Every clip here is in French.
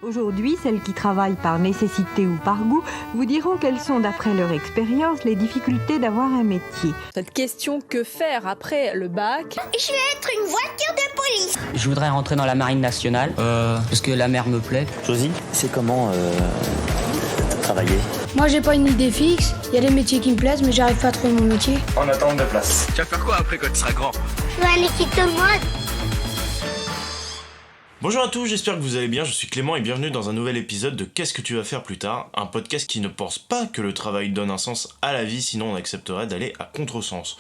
Aujourd'hui, celles qui travaillent par nécessité ou par goût vous diront quelles sont, d'après leur expérience, les difficultés d'avoir un métier. Cette question que faire après le bac? Je vais être une voiture de police. Je voudrais rentrer dans la marine nationale, parce que la mer me plaît. Josie, c'est comment travailler? Moi j'ai pas une idée fixe, il y a des métiers qui me plaisent mais j'arrive pas à trouver mon métier. En attente de place. Tu vas faire quoi après quand tu seras grand? Je vais aller quitter moi. Bonjour à tous, j'espère que vous allez bien, je suis Clément et bienvenue dans un nouvel épisode de Qu'est-ce que tu vas faire plus tard, un podcast qui ne pense pas que le travail donne un sens à la vie, sinon on accepterait d'aller à contresens.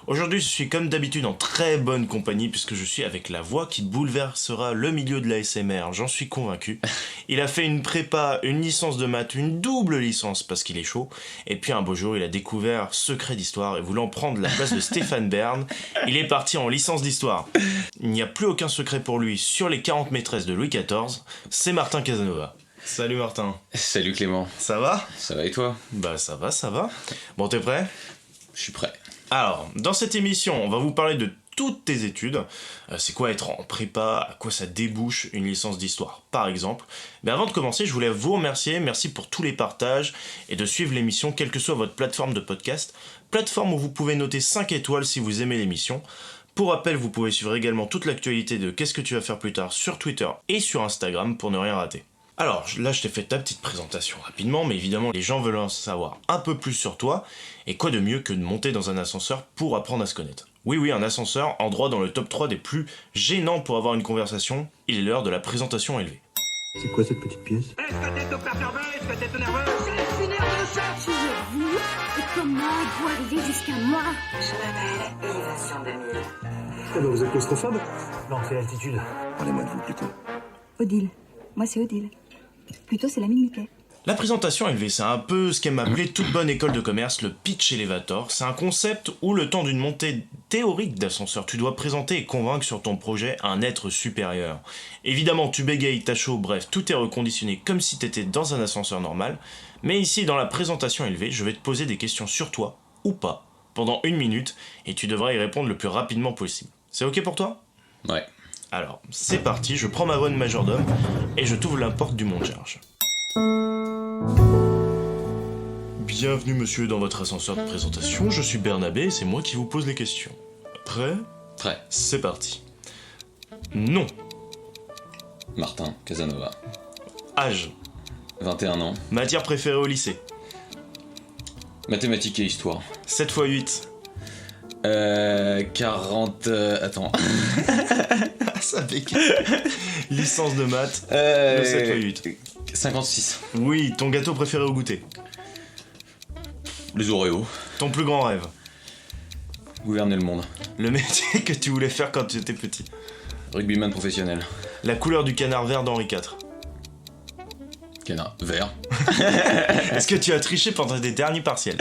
Aujourd'hui je suis comme d'habitude en très bonne compagnie puisque je suis avec la voix qui bouleversera le milieu de l'ASMR, j'en suis convaincu. Il a fait une prépa, une licence de maths, une double licence parce qu'il est chaud, et puis un beau jour il a découvert Secret d'Histoire et voulant prendre la place de Stéphane Bern, il est parti en licence d'Histoire. Il n'y a plus aucun secret pour lui sur les 40 maîtresses de Louis XIV, c'est Martin Casanova. Salut Martin. Salut Clément. Ça va ? Ça va et toi ? Bah ça va. Bon, t'es prêt ? Je suis prêt. Alors, dans cette émission, on va vous parler de toutes tes études. C'est quoi être en prépa ? À quoi ça débouche une licence d'histoire, par exemple ? Mais avant de commencer, je voulais vous remercier. Merci pour tous les partages et de suivre l'émission, quelle que soit votre plateforme de podcast. Plateforme où vous pouvez noter 5 étoiles si vous aimez l'émission. Pour rappel, vous pouvez suivre également toute l'actualité de Qu'est-ce que tu vas faire plus tard sur Twitter et sur Instagram pour ne rien rater. Alors, là, je t'ai fait ta petite présentation rapidement, mais évidemment, les gens veulent en savoir un peu plus sur toi, et quoi de mieux que de monter dans un ascenseur pour apprendre à se connaître. Oui, un ascenseur, endroit dans le top 3 des plus gênants pour avoir une conversation, il est l'heure de la présentation élevée. C'est quoi cette petite pièce? Est-ce que t'es tout perturbé? Est-ce que t'es tout nerveux? Je suis nerveux. Qui êtes-vous? Et comment êtes-vous arrivé jusqu'à moi? Je m'appelle Eva Sandemir. Ah bah vous êtes claustrophobe? Non, c'est l'altitude. Parlez-moi de vous plutôt. Odile. Moi c'est Odile. Plutôt c'est l'ami de Mickey. La présentation élevée, c'est un peu ce qu'aime appeler toute bonne école de commerce, le pitch elevator. C'est un concept où le temps d'une montée théorique d'ascenseur, tu dois présenter et convaincre sur ton projet un être supérieur. Évidemment, tu bégayes, t'as chaud, bref, tout est reconditionné comme si t'étais dans un ascenseur normal. Mais ici, dans la présentation élevée, je vais te poser des questions sur toi, ou pas, pendant 1 minute, et tu devras y répondre le plus rapidement possible. C'est ok pour toi ? Ouais. Alors, c'est parti, je prends ma voix de majordome, et je t'ouvre la porte du Mont-Gerge. Bienvenue monsieur dans votre ascenseur de présentation, je suis Bernabé et c'est moi qui vous pose les questions. Prêt ? Prêt. C'est parti. Nom. Martin Casanova. Âge. 21 ans. Matière préférée au lycée. Mathématiques et histoire. 7 x 8. 40... Attends. Ça fait licence de maths. 7 x 8. 56. Oui, ton gâteau préféré au goûter. Les Oreos. Ton plus grand rêve. Gouverner le monde. Le métier que tu voulais faire quand tu étais petit. Rugbyman professionnel. La couleur du canard vert d'Henri IV. Canard vert. Est-ce que tu as triché pendant tes derniers partiels?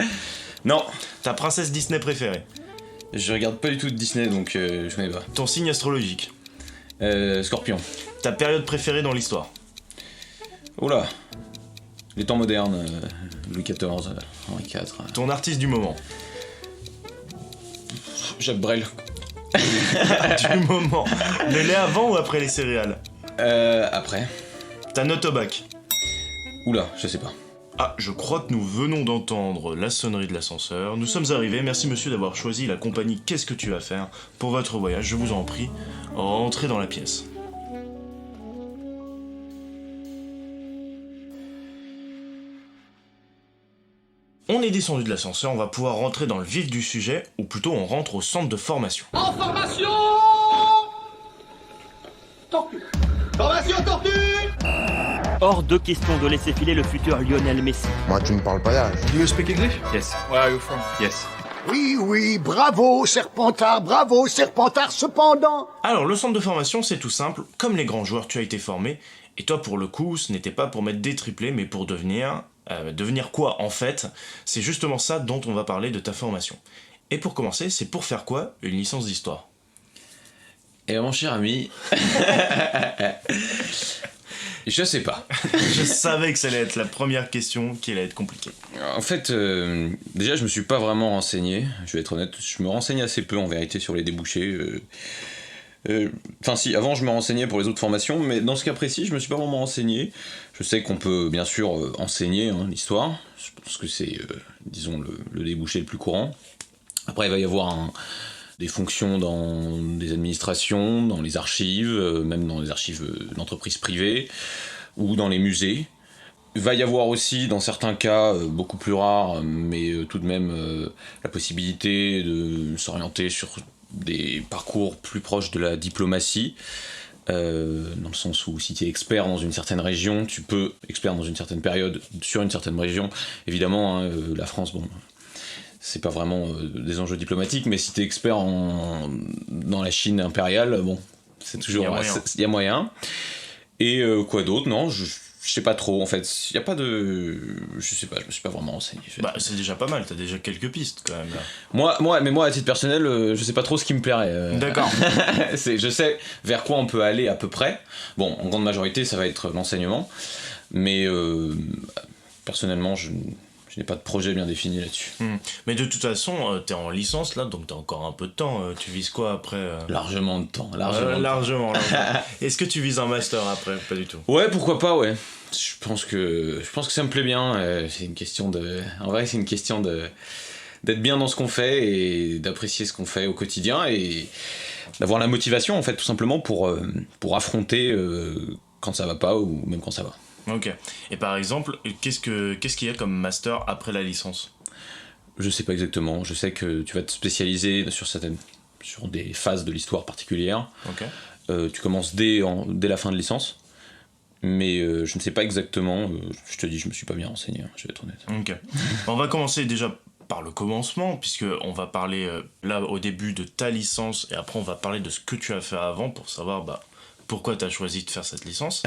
Non. Ta princesse Disney préférée? Je regarde pas du tout de Disney donc je connais pas. Ton signe astrologique? Scorpion. Ta période préférée dans l'histoire? Oula. Les temps modernes, Louis XIV, Henri IV. Ton artiste du moment? Jacques Brel. Du moment. Le lait avant ou après les céréales? Après. Ta note au bac? Oula, je sais pas. Ah, je crois que nous venons d'entendre la sonnerie de l'ascenseur. Nous sommes arrivés, merci monsieur d'avoir choisi la compagnie Qu'est-ce que tu vas faire pour votre voyage, je vous en prie, rentrez dans la pièce. On est descendu de l'ascenseur, on va pouvoir rentrer dans le vif du sujet, ou plutôt on rentre au centre de formation. En formation! Tortue! Formation tortue! Hors de question de laisser filer le futur Lionel Messi. Moi, tu me parles pas d'âge. Do you speak English? Yes. Where are you from? Yes. Oui, bravo, Serpentard, cependant! Alors, le centre de formation, c'est tout simple. Comme les grands joueurs, tu as été formé. Et toi, pour le coup, ce n'était pas pour mettre des triplés, mais pour devenir... devenir quoi, en fait? C'est justement ça dont on va parler de ta formation. Et pour commencer, c'est pour faire quoi une licence d'histoire? Et mon cher ami... Je sais pas. Je savais que ça allait être la première question qui allait être compliquée. En fait, déjà, je me suis pas vraiment renseigné. Je vais être honnête, je me renseigne assez peu en vérité sur les débouchés. Enfin si, avant je me renseignais pour les autres formations, mais dans ce cas précis, je me suis pas vraiment renseigné. Je sais qu'on peut bien sûr enseigner l'histoire, je pense que c'est, disons, le débouché le plus courant. Après il va y avoir des fonctions dans des administrations, dans les archives, même dans les archives d'entreprises privées, ou dans les musées. Il va y avoir aussi, dans certains cas beaucoup plus rares, mais tout de même la possibilité de s'orienter sur des parcours plus proches de la diplomatie, dans le sens où si tu es expert dans une certaine région, tu peux, expert dans une certaine période, sur une certaine région, évidemment, la France, bon, c'est pas vraiment des enjeux diplomatiques, mais si tu es expert dans la Chine impériale, bon, c'est toujours... Il y a moyen. Et quoi d'autre? Non, je sais pas trop, en fait, il y a pas de... Je sais pas, je me suis pas vraiment renseigné. Bah, c'est déjà pas mal, t'as déjà quelques pistes, quand même, là. Moi, à titre personnel, je sais pas trop ce qui me plairait. D'accord. Je sais vers quoi on peut aller à peu près. Bon, en grande majorité, ça va être l'enseignement, mais personnellement, je n'ai pas de projet bien défini là-dessus. Mais de toute façon, t'es en licence, là, donc t'as encore un peu de temps. Tu vises quoi, après Largement de temps. Largement. Est-ce que tu vises un master, après? Pas du tout. Ouais, pourquoi pas, ouais. Je pense que ça me plaît bien. C'est une question de... En vrai, c'est une question d'être bien dans ce qu'on fait et d'apprécier ce qu'on fait au quotidien et d'avoir la motivation, en fait, tout simplement pour affronter quand ça va pas ou même quand ça va. Ok. Et par exemple, qu'est-ce qu'il y a comme master après la licence? Je sais pas exactement. Je sais que tu vas te spécialiser sur des phases de l'histoire particulières. Ok. Tu commences dès la fin de licence. Mais je ne sais pas exactement. Je te dis, je me suis pas bien renseigné, je vais être honnête. Ok. On va commencer déjà par le commencement, puisqu'on va parler là au début de ta licence, et après on va parler de ce que tu as fait avant pour savoir pourquoi tu as choisi de faire cette licence.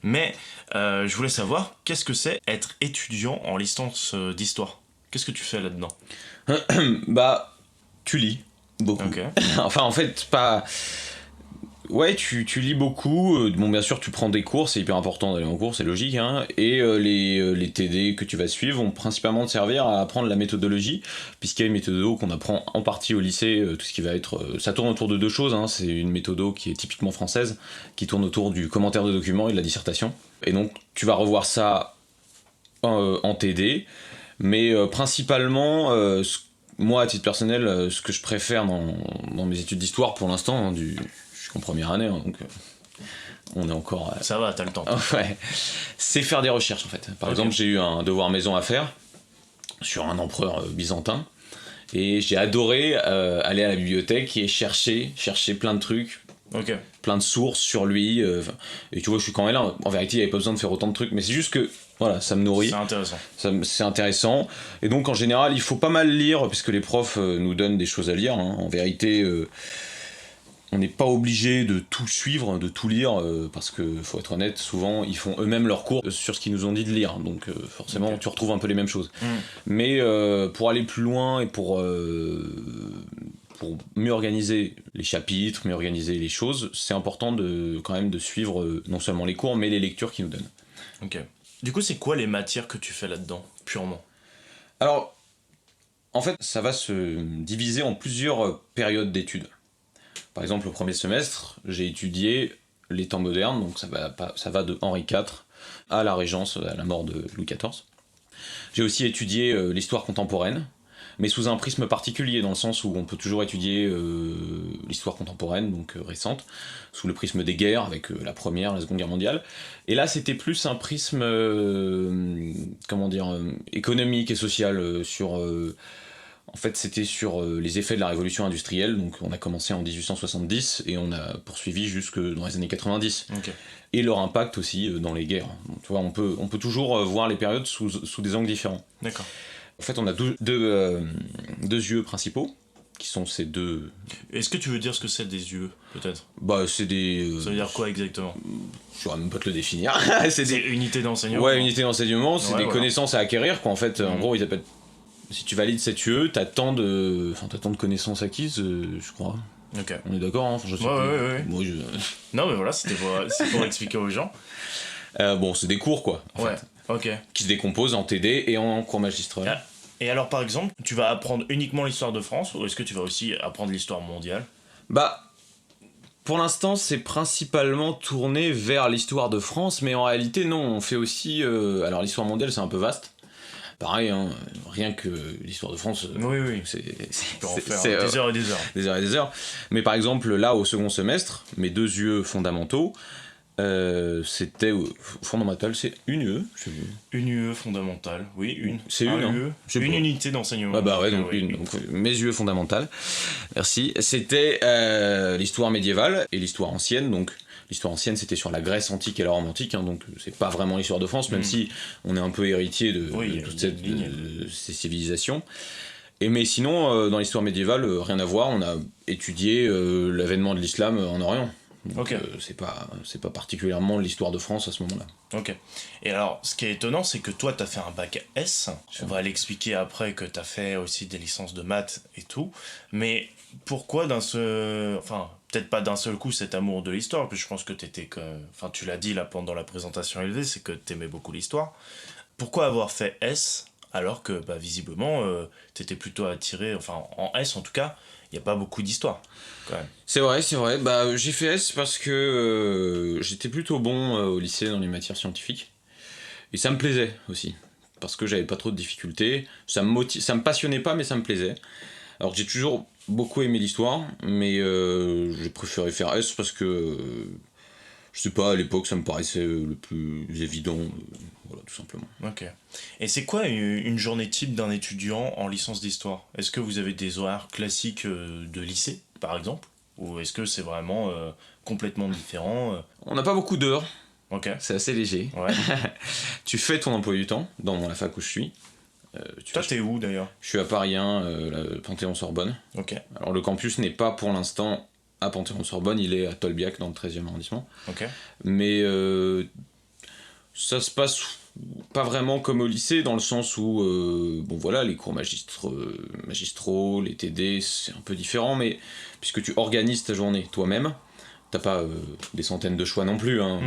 Mais je voulais savoir, qu'est-ce que c'est être étudiant en licence d'histoire? Qu'est-ce que tu fais là-dedans? Tu lis beaucoup. Okay. Enfin, en fait, pas... Ouais, tu lis beaucoup. Bon, bien sûr, tu prends des cours, c'est hyper important d'aller en cours, c'est logique, hein. Et les TD que tu vas suivre vont principalement te servir à apprendre la méthodologie, puisqu'il y a une méthodo qu'on apprend en partie au lycée, tout ce qui va être... ça tourne autour de deux choses, hein. C'est une méthodo qui est typiquement française, qui tourne autour du commentaire de document et de la dissertation. Et donc, tu vas revoir ça en TD, mais principalement... moi, à titre personnel, ce que je préfère dans mes études d'histoire pour l'instant, je suis en première année, hein, donc on est encore... Ça va, t'as le temps. Ouais, c'est faire des recherches en fait. Par exemple, j'ai eu un devoir maison à faire sur un empereur byzantin, et j'ai adoré aller à la bibliothèque et chercher plein de trucs, plein de sources sur lui, et tu vois, je suis quand même là. En vérité, il n'y avait pas besoin de faire autant de trucs, mais c'est juste que voilà, ça me nourrit. C'est intéressant. C'est intéressant. Et donc, en général, il faut pas mal lire, puisque les profs nous donnent des choses à lire, hein. En vérité, on n'est pas obligé de tout suivre, de tout lire, parce que, faut être honnête, souvent, ils font eux-mêmes leurs cours sur ce qu'ils nous ont dit de lire. Donc, forcément, tu retrouves un peu les mêmes choses. Mais pour aller plus loin et pour mieux organiser les chapitres, mieux organiser les choses, c'est important quand même de suivre non seulement les cours, mais les lectures qu'ils nous donnent. Ok. Du coup, c'est quoi les matières que tu fais là-dedans, purement? Alors, en fait, ça va se diviser en plusieurs périodes d'études. Par exemple, au premier semestre, j'ai étudié les temps modernes, donc ça va de Henri IV à la Régence, à la mort de Louis XIV. J'ai aussi étudié l'histoire contemporaine, mais sous un prisme particulier, dans le sens où on peut toujours étudier l'histoire contemporaine, donc récente, sous le prisme des guerres, avec la Première, la Seconde Guerre mondiale. Et là, c'était plus un prisme, économique et social, en fait, c'était sur les effets de la révolution industrielle. Donc on a commencé en 1870 et on a poursuivi jusque dans les années 90. Et leur impact aussi dans les guerres. Donc, tu vois, on peut toujours voir les périodes sous des angles différents. D'accord. En fait, on a deux yeux principaux, qui sont ces deux... Est-ce que tu veux dire ce que c'est des yeux, peut-être? C'est des... Ça veut dire quoi exactement? Je saurais même pas te le définir. c'est des unités d'enseignement. Ouais, unités d'enseignement, c'est des connaissances à acquérir, quoi. En fait, en gros, ils appellent... Si tu valides cette UE, t'as tant de connaissances acquises, je crois. Ok. On est d'accord, hein? Je sais ouais. Moi, Non, mais voilà, c'est pour expliquer aux gens. C'est des cours, quoi. En fait, ok. Qui se décomposent en TD et en cours magistral. Et alors, par exemple, tu vas apprendre uniquement l'histoire de France, ou est-ce que tu vas aussi apprendre l'histoire mondiale? Pour l'instant, c'est principalement tourné vers l'histoire de France, mais en réalité, non, on fait aussi... alors, l'histoire mondiale, c'est un peu vaste. Pareil, hein, rien que l'histoire de France, oui. c'est peut en faire des heures et des heures. Des heures et des heures. Mais par exemple, là, au second semestre, mes 2 UE fondamentaux, c'était fondamental, c'est une UE. Une UE fondamentale, oui, une. C'est une UE. Une unité d'enseignement. Ah bah ouais, donc une. Donc, mes UE fondamentales, merci. C'était l'histoire médiévale et l'histoire ancienne, donc l'histoire ancienne c'était sur la Grèce antique et la Rome antique, hein, donc c'est pas vraiment l'histoire de France, même si on est un peu héritier de ces civilisations. Mais sinon, dans l'histoire médiévale, rien à voir, on a étudié l'avènement de l'islam en Orient. Donc, c'est pas particulièrement l'histoire de France à ce moment-là. Ok. Et alors, ce qui est étonnant, c'est que toi, t'as fait un bac S. On va l'expliquer après que t'as fait aussi des licences de maths et tout. Mais pourquoi peut-être pas d'un seul coup cet amour de l'histoire, puis je pense que tu l'as dit là pendant la présentation élevée, c'est que t'aimais beaucoup l'histoire. Pourquoi avoir fait S alors que visiblement t'étais plutôt attiré, en S en tout cas, il n'y a pas beaucoup d'histoire quand même. C'est vrai. J'ai fait S parce que j'étais plutôt bon au lycée dans les matières scientifiques. Et ça me plaisait aussi. Parce que j'avais pas trop de difficultés. Ça me passionnait pas, mais ça me plaisait. Alors j'ai toujours beaucoup aimé l'histoire, mais j'ai préféré faire S parce que, je sais pas, à l'époque ça me paraissait le plus évident, voilà, tout simplement. Ok. Et c'est quoi une journée type d'un étudiant en licence d'histoire ? Est-ce que vous avez des horaires classiques de lycée, par exemple ? Ou est-ce que c'est vraiment complètement différent ? On n'a pas beaucoup d'heures, c'est assez léger. Ouais. Tu fais ton emploi du temps, dans la fac où je suis. Toi, t'es où d'ailleurs ? Je suis à Paris 1, Panthéon-Sorbonne. Ok. Alors le campus n'est pas pour l'instant à Panthéon-Sorbonne, il est à Tolbiac dans le 13e arrondissement. Ok. Mais ça se passe pas vraiment comme au lycée, dans le sens où les cours magistraux, les TD, c'est un peu différent, mais puisque tu organises ta journée toi-même, t'as pas des centaines de choix non plus. Hein.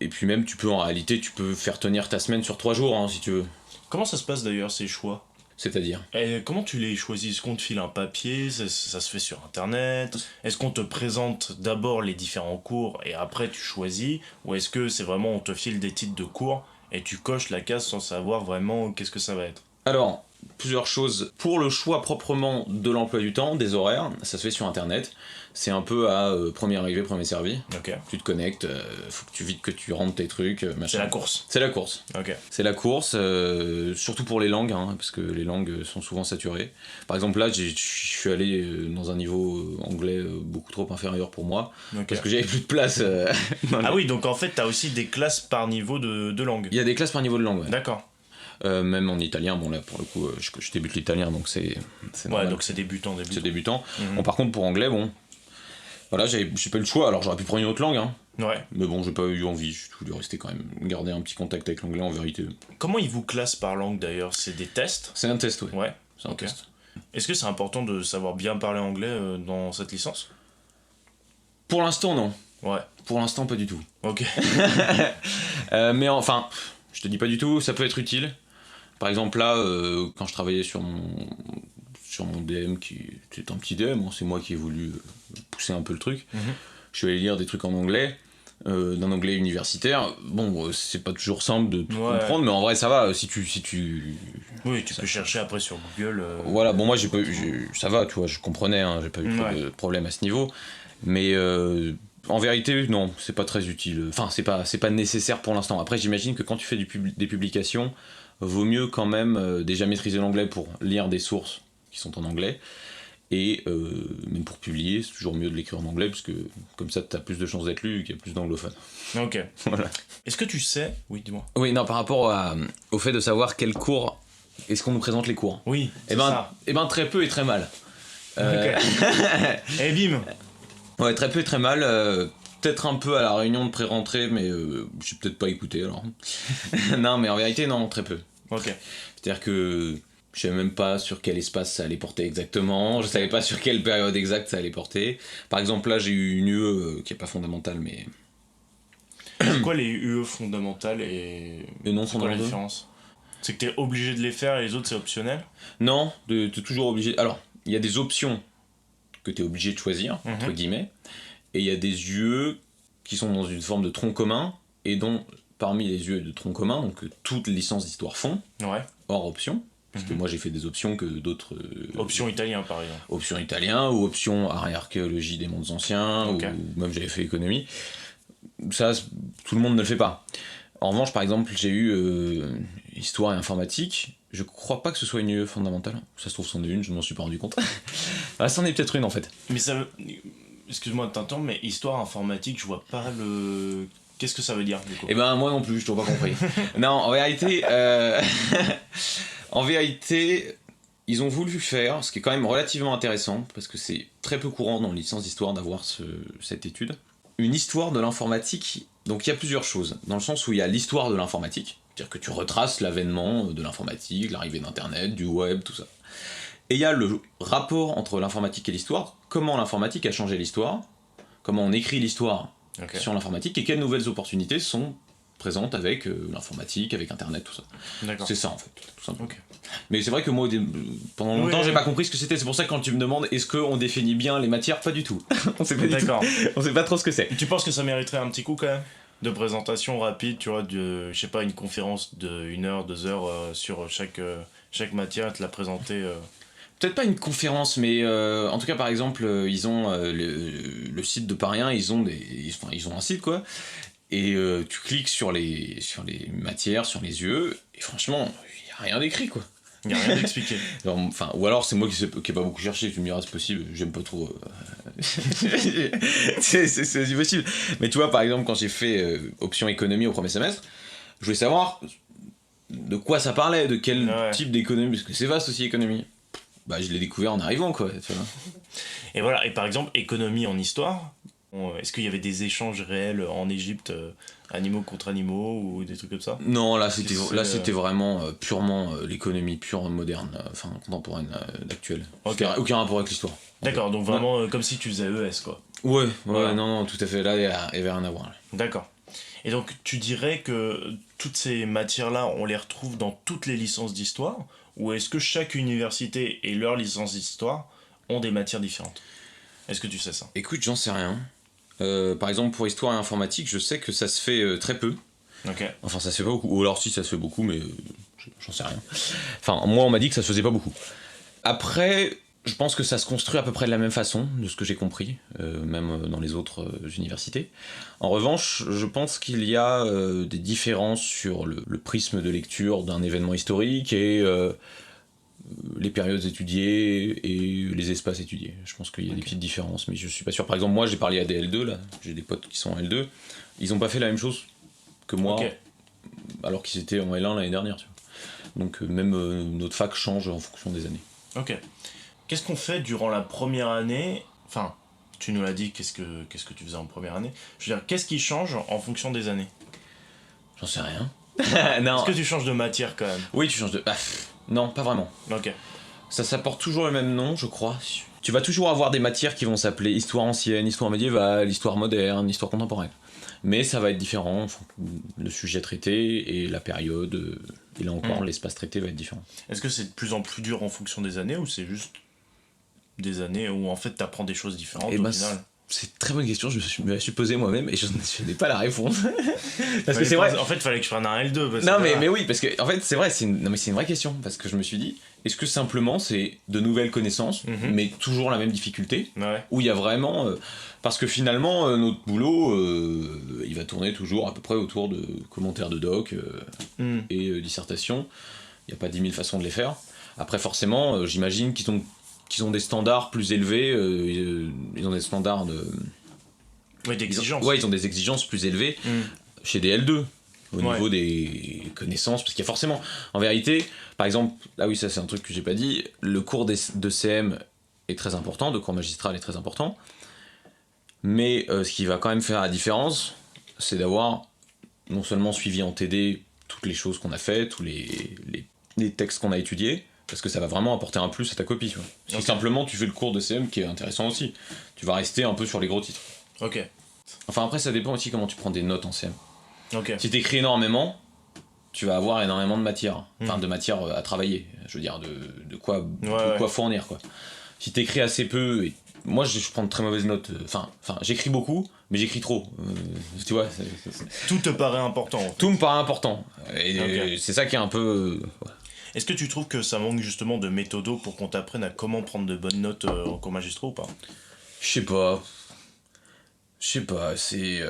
Et puis même, tu peux faire tenir ta semaine sur 3 jours, hein, si tu veux. Comment ça se passe d'ailleurs, ces choix ? C'est-à-dire ? Comment tu les choisis ? Est-ce qu'on te file un papier ? Ça se fait sur internet ? Est-ce qu'on te présente d'abord les différents cours et après tu choisis ? Ou est-ce que c'est vraiment on te file des titres de cours et tu coches la case sans savoir vraiment qu'est-ce que ça va être ? Alors, plusieurs choses. Pour le choix proprement de l'emploi du temps, des horaires, ça se fait sur internet. C'est un peu à premier arrivé, premier servi. Okay. Tu te connectes, faut que tu rentres tes trucs, machin. C'est la course. C'est la course. Okay. C'est la course, surtout pour les langues, hein, parce que les langues sont souvent saturées. Par exemple, là, je suis allé dans un niveau anglais beaucoup trop inférieur pour moi, parce que j'avais plus de place. Oui, donc en fait, t'as aussi des classes par niveau de langue. Il y a des classes par niveau de langue, ouais. D'accord. Même en italien, bon là pour le coup je débute l'italien donc c'est normal. Ouais, donc c'est débutant. C'est débutant. Bon, par contre pour anglais, voilà, j'ai pas eu le choix, alors j'aurais pu prendre une autre langue, hein. Ouais. Mais bon, j'ai pas eu envie, je voulais rester quand même, garder un petit contact avec l'anglais en vérité. Comment ils vous classent par langue d'ailleurs ? C'est des tests ? C'est un test, oui. Ouais, c'est un test. Est-ce que c'est important de savoir bien parler anglais dans cette licence ? Pour l'instant, non. Ouais. Pour l'instant, pas du tout. Ok. Mais enfin, je te dis pas du tout, ça peut être utile. Par exemple là, quand je travaillais sur mon DM, qui était un petit DM, c'est moi qui ai voulu pousser un peu le truc. Je suis allé lire des trucs en anglais, d'un anglais universitaire. Bon, c'est pas toujours simple de tout comprendre, mais en vrai ça va. Si tu oui, tu peux chercher après sur Google. Voilà, bon moi ça va, tu vois, je comprenais, hein, j'ai pas eu trop de problème à ce niveau. Mais en vérité, non, c'est pas très utile. Enfin, c'est pas nécessaire pour l'instant. Après, j'imagine que quand tu fais des publications, vaut mieux quand même déjà maîtriser l'anglais pour lire des sources qui sont en anglais. Et même pour publier, c'est toujours mieux de l'écrire en anglais, parce que comme ça, t'as plus de chances d'être lu qu'il y a plus d'anglophones. Ok. Voilà. Est-ce que tu sais... Oui, dis-moi. Oui, non, par rapport au fait de savoir quel cours est-ce qu'on nous présente les cours. Oui, ça. Très peu et très mal. Et bim. Ouais, très peu et très mal. Peut-être un peu à la réunion de pré-rentrée, mais j'ai peut-être pas écouté alors. Non, mais en vérité, non, très peu. Ok. C'est-à-dire que je savais même pas sur quel espace ça allait porter exactement, je savais pas sur quelle période exacte ça allait porter. Par exemple, là, j'ai eu une UE qui est pas fondamentale, mais... C'est quoi les UE fondamentales et non fondamentales ? C'est quoi la différence ? C'est que t'es obligé de les faire et les autres, c'est optionnel ? Non, t'es toujours obligé... Alors, il y a des options que t'es obligé de choisir, entre guillemets, et il y a des yeux qui sont dans une forme de tronc commun, et dont parmi les yeux de tronc commun, donc toutes les licences d'histoire font, hors option, parce que moi j'ai fait des options que d'autres... options italien par exemple. Options italien, ou options archéologie des mondes anciens, ou même j'avais fait économie. Ça, tout le monde ne le fait pas. En revanche, par exemple, j'ai eu histoire et informatique. Je crois pas que ce soit une UE fondamentale. Ça se trouve, c'en est une, je m'en suis pas rendu compte. Ah, c'en est peut-être une en fait. Mais ça... Excuse-moi de t'entendre, mais histoire informatique, je vois pas le... Qu'est-ce que ça veut dire, du coup ? Eh ben, moi non plus, je t'ai pas compris. Non, en vérité... En vérité, ils ont voulu faire, ce qui est quand même relativement intéressant, parce que c'est très peu courant dans les licences d'histoire d'avoir cette étude, une histoire de l'informatique. Donc il y a plusieurs choses, dans le sens où il y a l'histoire de l'informatique, c'est-à-dire que tu retraces l'avènement de l'informatique, l'arrivée d'Internet, du web, tout ça. Et il y a le rapport entre l'informatique et l'histoire, comment l'informatique a changé l'histoire, comment on écrit l'histoire sur l'informatique, et quelles nouvelles opportunités sont présentes avec l'informatique, avec Internet, tout ça. C'est ça en fait, tout simplement. Mais c'est vrai que moi, pendant longtemps, j'ai pas compris ce que c'était. C'est pour ça que quand tu me demandes est-ce qu'on définit bien les matières, pas du tout. On sait pas du tout. On sait pas trop ce que c'est. Tu penses que ça mériterait un petit coup quand même de présentation rapide, tu vois, de, je sais pas, une conférence de 1 heure, 2 heures sur chaque matière, te la présenter Peut-être pas une conférence, mais en tout cas, par exemple, ils ont le site de Parien, ils ont un site, quoi. Et tu cliques sur les matières, sur les yeux, et franchement, il n'y a rien d'écrit, quoi. Il n'y a rien d'expliqué. Enfin, ou alors c'est moi qui n'ai pas beaucoup cherché, tu me diras c'est possible, j'aime pas trop. c'est possible. Mais tu vois, par exemple, quand j'ai fait option économie au premier semestre, je voulais savoir de quoi ça parlait, de quel type d'économie, parce que c'est vaste aussi, économie. Bah, je l'ai découvert en arrivant, quoi. Tu vois. Et voilà, et par exemple, économie en histoire, est-ce qu'il y avait des échanges réels en Égypte, animaux contre animaux, ou des trucs comme ça ? Non, là c'était vraiment purement l'économie pure moderne, enfin contemporaine, actuelle. Aucun rapport avec l'histoire. D'accord, donc vraiment comme si tu faisais ES, quoi. Ouais, non, tout à fait, là il y avait rien à voir. Là. D'accord. Et donc tu dirais que toutes ces matières-là, on les retrouve dans toutes les licences d'histoire, ou est-ce que chaque université et leur licence d'histoire ont des matières différentes ? Est-ce que tu sais ça ? Écoute, j'en sais rien. Par exemple, pour histoire et informatique, je sais que ça se fait très peu. Enfin, ça se fait pas beaucoup. Ou alors, si, ça se fait beaucoup, mais j'en sais rien. Enfin, moi, on m'a dit que ça se faisait pas beaucoup. Après, je pense que ça se construit à peu près de la même façon, de ce que j'ai compris, même dans les autres universités. En revanche, je pense qu'il y a des différences sur le prisme de lecture d'un événement historique et les périodes étudiées et les espaces étudiés. Je pense qu'il y a des petites différences, mais je suis pas sûr. Par exemple, moi j'ai parlé à des L2, là, j'ai des potes qui sont en L2, ils ont pas fait la même chose que moi, alors qu'ils étaient en L1 l'année dernière. Tu vois. Donc même notre fac change en fonction des années. Ok. Qu'est-ce qu'on fait durant la première année ? Enfin, tu nous l'as dit, qu'est-ce que tu faisais en première année ? Je veux dire, qu'est-ce qui change en fonction des années ? J'en sais rien. Non. Est-ce que tu changes de matière quand même ? Oui, tu changes de... non, pas vraiment. Ok. Ça porte toujours le même nom, je crois. Tu vas toujours avoir des matières qui vont s'appeler histoire ancienne, histoire médiévale, histoire moderne, histoire contemporaine. Mais ça va être différent, le sujet traité et la période, et là encore, l'espace traité va être différent. Est-ce que c'est de plus en plus dur en fonction des années, ou c'est juste des années où en fait t'apprends des choses différentes au final ? C'est une très bonne question, je me la suis posée moi-même et je n'ai pas la réponse. Parce que c'est vrai. En fait, il fallait que je prenne un L2. Non, mais oui, parce que en fait, c'est vrai, c'est une vraie question. Parce que je me suis dit, est-ce que simplement c'est de nouvelles connaissances, mais toujours la même difficulté, où il y a vraiment. Parce que finalement, notre boulot, il va tourner toujours à peu près autour de commentaires de doc et dissertations. Il n'y a pas 10 000 façons de les faire. Après, forcément, j'imagine qu'ils ont des standards plus élevés, ils ont des standards d'exigence. Ils ont des exigences plus élevées chez des L2, au niveau des connaissances, parce qu'il y a forcément, en vérité, par exemple, là oui, ça c'est un truc que j'ai pas dit, le cours de CM est très important, de cours magistral est très important, mais ce qui va quand même faire la différence, c'est d'avoir non seulement suivi en TD toutes les choses qu'on a faites, tous les textes qu'on a étudiés, parce que ça va vraiment apporter un plus à ta copie. Tu vois. Si simplement tu fais le cours de CM qui est intéressant aussi, tu vas rester un peu sur les gros titres. Ok. Enfin après ça dépend aussi comment tu prends des notes en CM. Ok. Si t'écris énormément, tu vas avoir énormément de matière, enfin de matière à travailler, je veux dire de quoi fournir quoi. Si t'écris assez peu, moi je prends de très mauvaises notes. Enfin, j'écris beaucoup, mais j'écris trop. Tu vois. Tout te paraît important. En fait. Tout me paraît important. Et c'est ça qui est un peu. Ouais. Est-ce que tu trouves que ça manque justement de méthodo pour qu'on t'apprenne à comment prendre de bonnes notes en cours magistraux ou pas? Je sais pas, c'est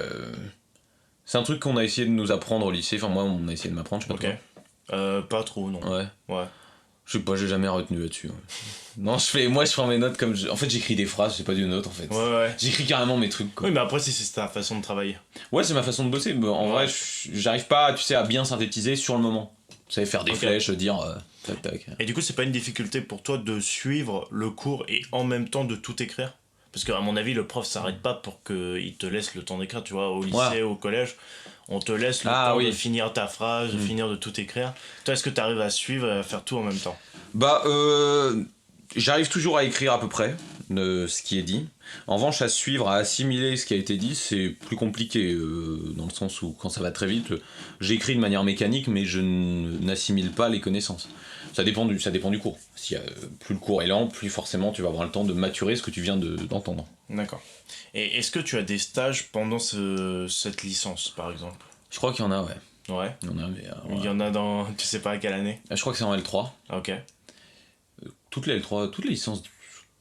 un truc qu'on a essayé de nous apprendre au lycée, enfin moi on a essayé de m'apprendre, je sais pas toi. Pas trop, non. Ouais. Je sais pas, j'ai jamais retenu là-dessus. Non, je prends mes notes comme... En fait j'écris des phrases, c'est pas des notes en fait. Ouais. J'écris carrément mes trucs quoi. Oui mais après c'est ta façon de travailler. Ouais c'est ma façon de bosser, mais en vrai j'arrive pas, tu sais, à bien synthétiser sur le moment. Vous savez faire des flèches, dire tac. Et du coup c'est pas une difficulté pour toi de suivre le cours et en même temps de tout écrire? Parce qu'à mon avis, le prof s'arrête pas pour qu'il te laisse le temps d'écrire, tu vois, au lycée, au collège, on te laisse le temps de finir ta phrase, de finir de tout écrire. Toi, est-ce que tu arrives à suivre et à faire tout en même temps? J'arrive toujours à écrire à peu près ce qui est dit. En revanche, à suivre, à assimiler ce qui a été dit, c'est plus compliqué, dans le sens où, quand ça va très vite, j'écris de manière mécanique, mais je n'assimile pas les connaissances. Ça dépend du cours. Plus le cours est lent, plus forcément tu vas avoir le temps de maturer ce que tu viens d'entendre. D'accord. Et est-ce que tu as des stages pendant cette licence, par exemple? Je crois qu'il y en a, ouais. Ouais. Il y en a, mais... Il y en a dans... Tu sais pas à quelle année? Je crois que c'est en L3. Ok. Toutes les licences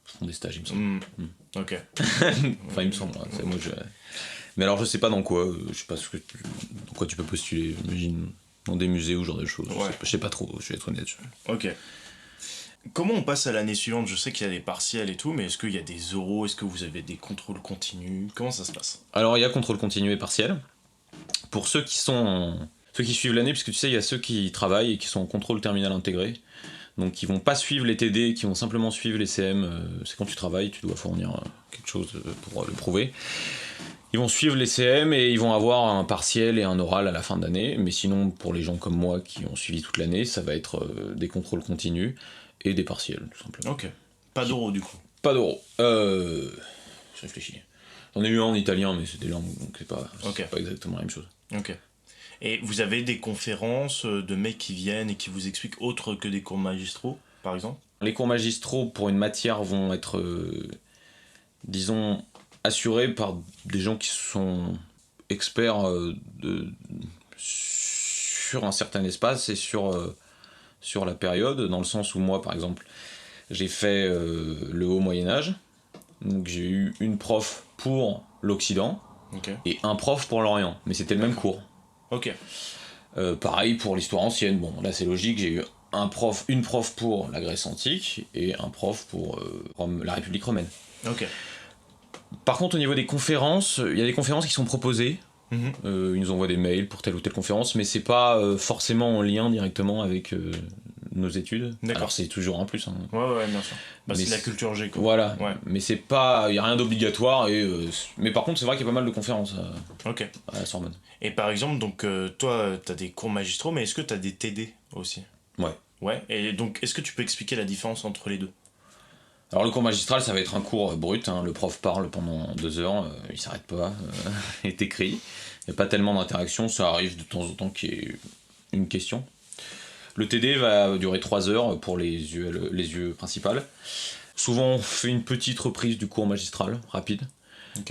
font des stages, il me semble. Ok. Enfin, il me semble. Hein, moi, mais alors, je sais pas dans quoi. Je sais pas dans quoi tu peux postuler. J'imagine dans des musées ou ce genre de choses. Ouais. Je sais pas trop, je vais être honnête. Ok. Comment on passe à l'année suivante? Je sais qu'il y a des partiels et tout, mais est-ce qu'il y a des oraux? Est-ce que vous avez des contrôles continus? Comment ça se passe? Alors, il y a contrôle continu et partiel. Pour ceux qui suivent l'année, puisque tu sais, il y a ceux qui travaillent et qui sont en contrôle terminal intégré. Donc qui vont pas suivre les TD, qui vont simplement suivre les CM. C'est quand tu travailles, tu dois fournir quelque chose pour le prouver. Ils vont suivre les CM et ils vont avoir un partiel et un oral à la fin d'année. Mais sinon, pour les gens comme moi qui ont suivi toute l'année, ça va être des contrôles continus et des partiels, tout simplement. Ok. Pas d'oraux du coup? Pas d'oraux. Je réfléchis. J'en ai eu un en italien, mais c'est des langues, donc c'est pas exactement la même chose. Ok. Et vous avez des conférences de mecs qui viennent et qui vous expliquent autre que des cours magistraux, par exemple? Les cours magistraux pour une matière vont être, disons, assurés par des gens qui sont experts sur un certain espace et sur la période, dans le sens où moi, par exemple, j'ai fait le haut Moyen-Âge, donc j'ai eu une prof pour l'Occident et un prof pour l'Orient, mais c'était le même cours. Ok. Pareil pour l'histoire ancienne, bon là c'est logique, j'ai eu une prof pour la Grèce antique et un prof pour la République romaine. Ok. Par contre au niveau des conférences, il y a des conférences qui sont proposées, ils nous envoient des mails pour telle ou telle conférence, mais c'est pas forcément en lien directement avec nos études. D'accord. Alors c'est toujours un plus. Hein. Ouais, bien sûr. C'est de la culture G, quoi. Voilà, mais c'est pas, il y a rien d'obligatoire, mais par contre c'est vrai qu'il y a pas mal de conférences à la Sorbonne. Et par exemple, donc toi t'as des cours magistraux, mais est-ce que t'as des TD aussi? Ouais, et donc est-ce que tu peux expliquer la différence entre les deux? Alors le cours magistral ça va être un cours brut, hein. Le prof parle pendant 2 heures, il s'arrête pas, il est écrit, il n'y a pas tellement d'interaction, ça arrive de temps en temps qu'il y ait une question. Le TD va durer 3 heures pour les yeux principales. Souvent on fait une petite reprise du cours magistral, rapide.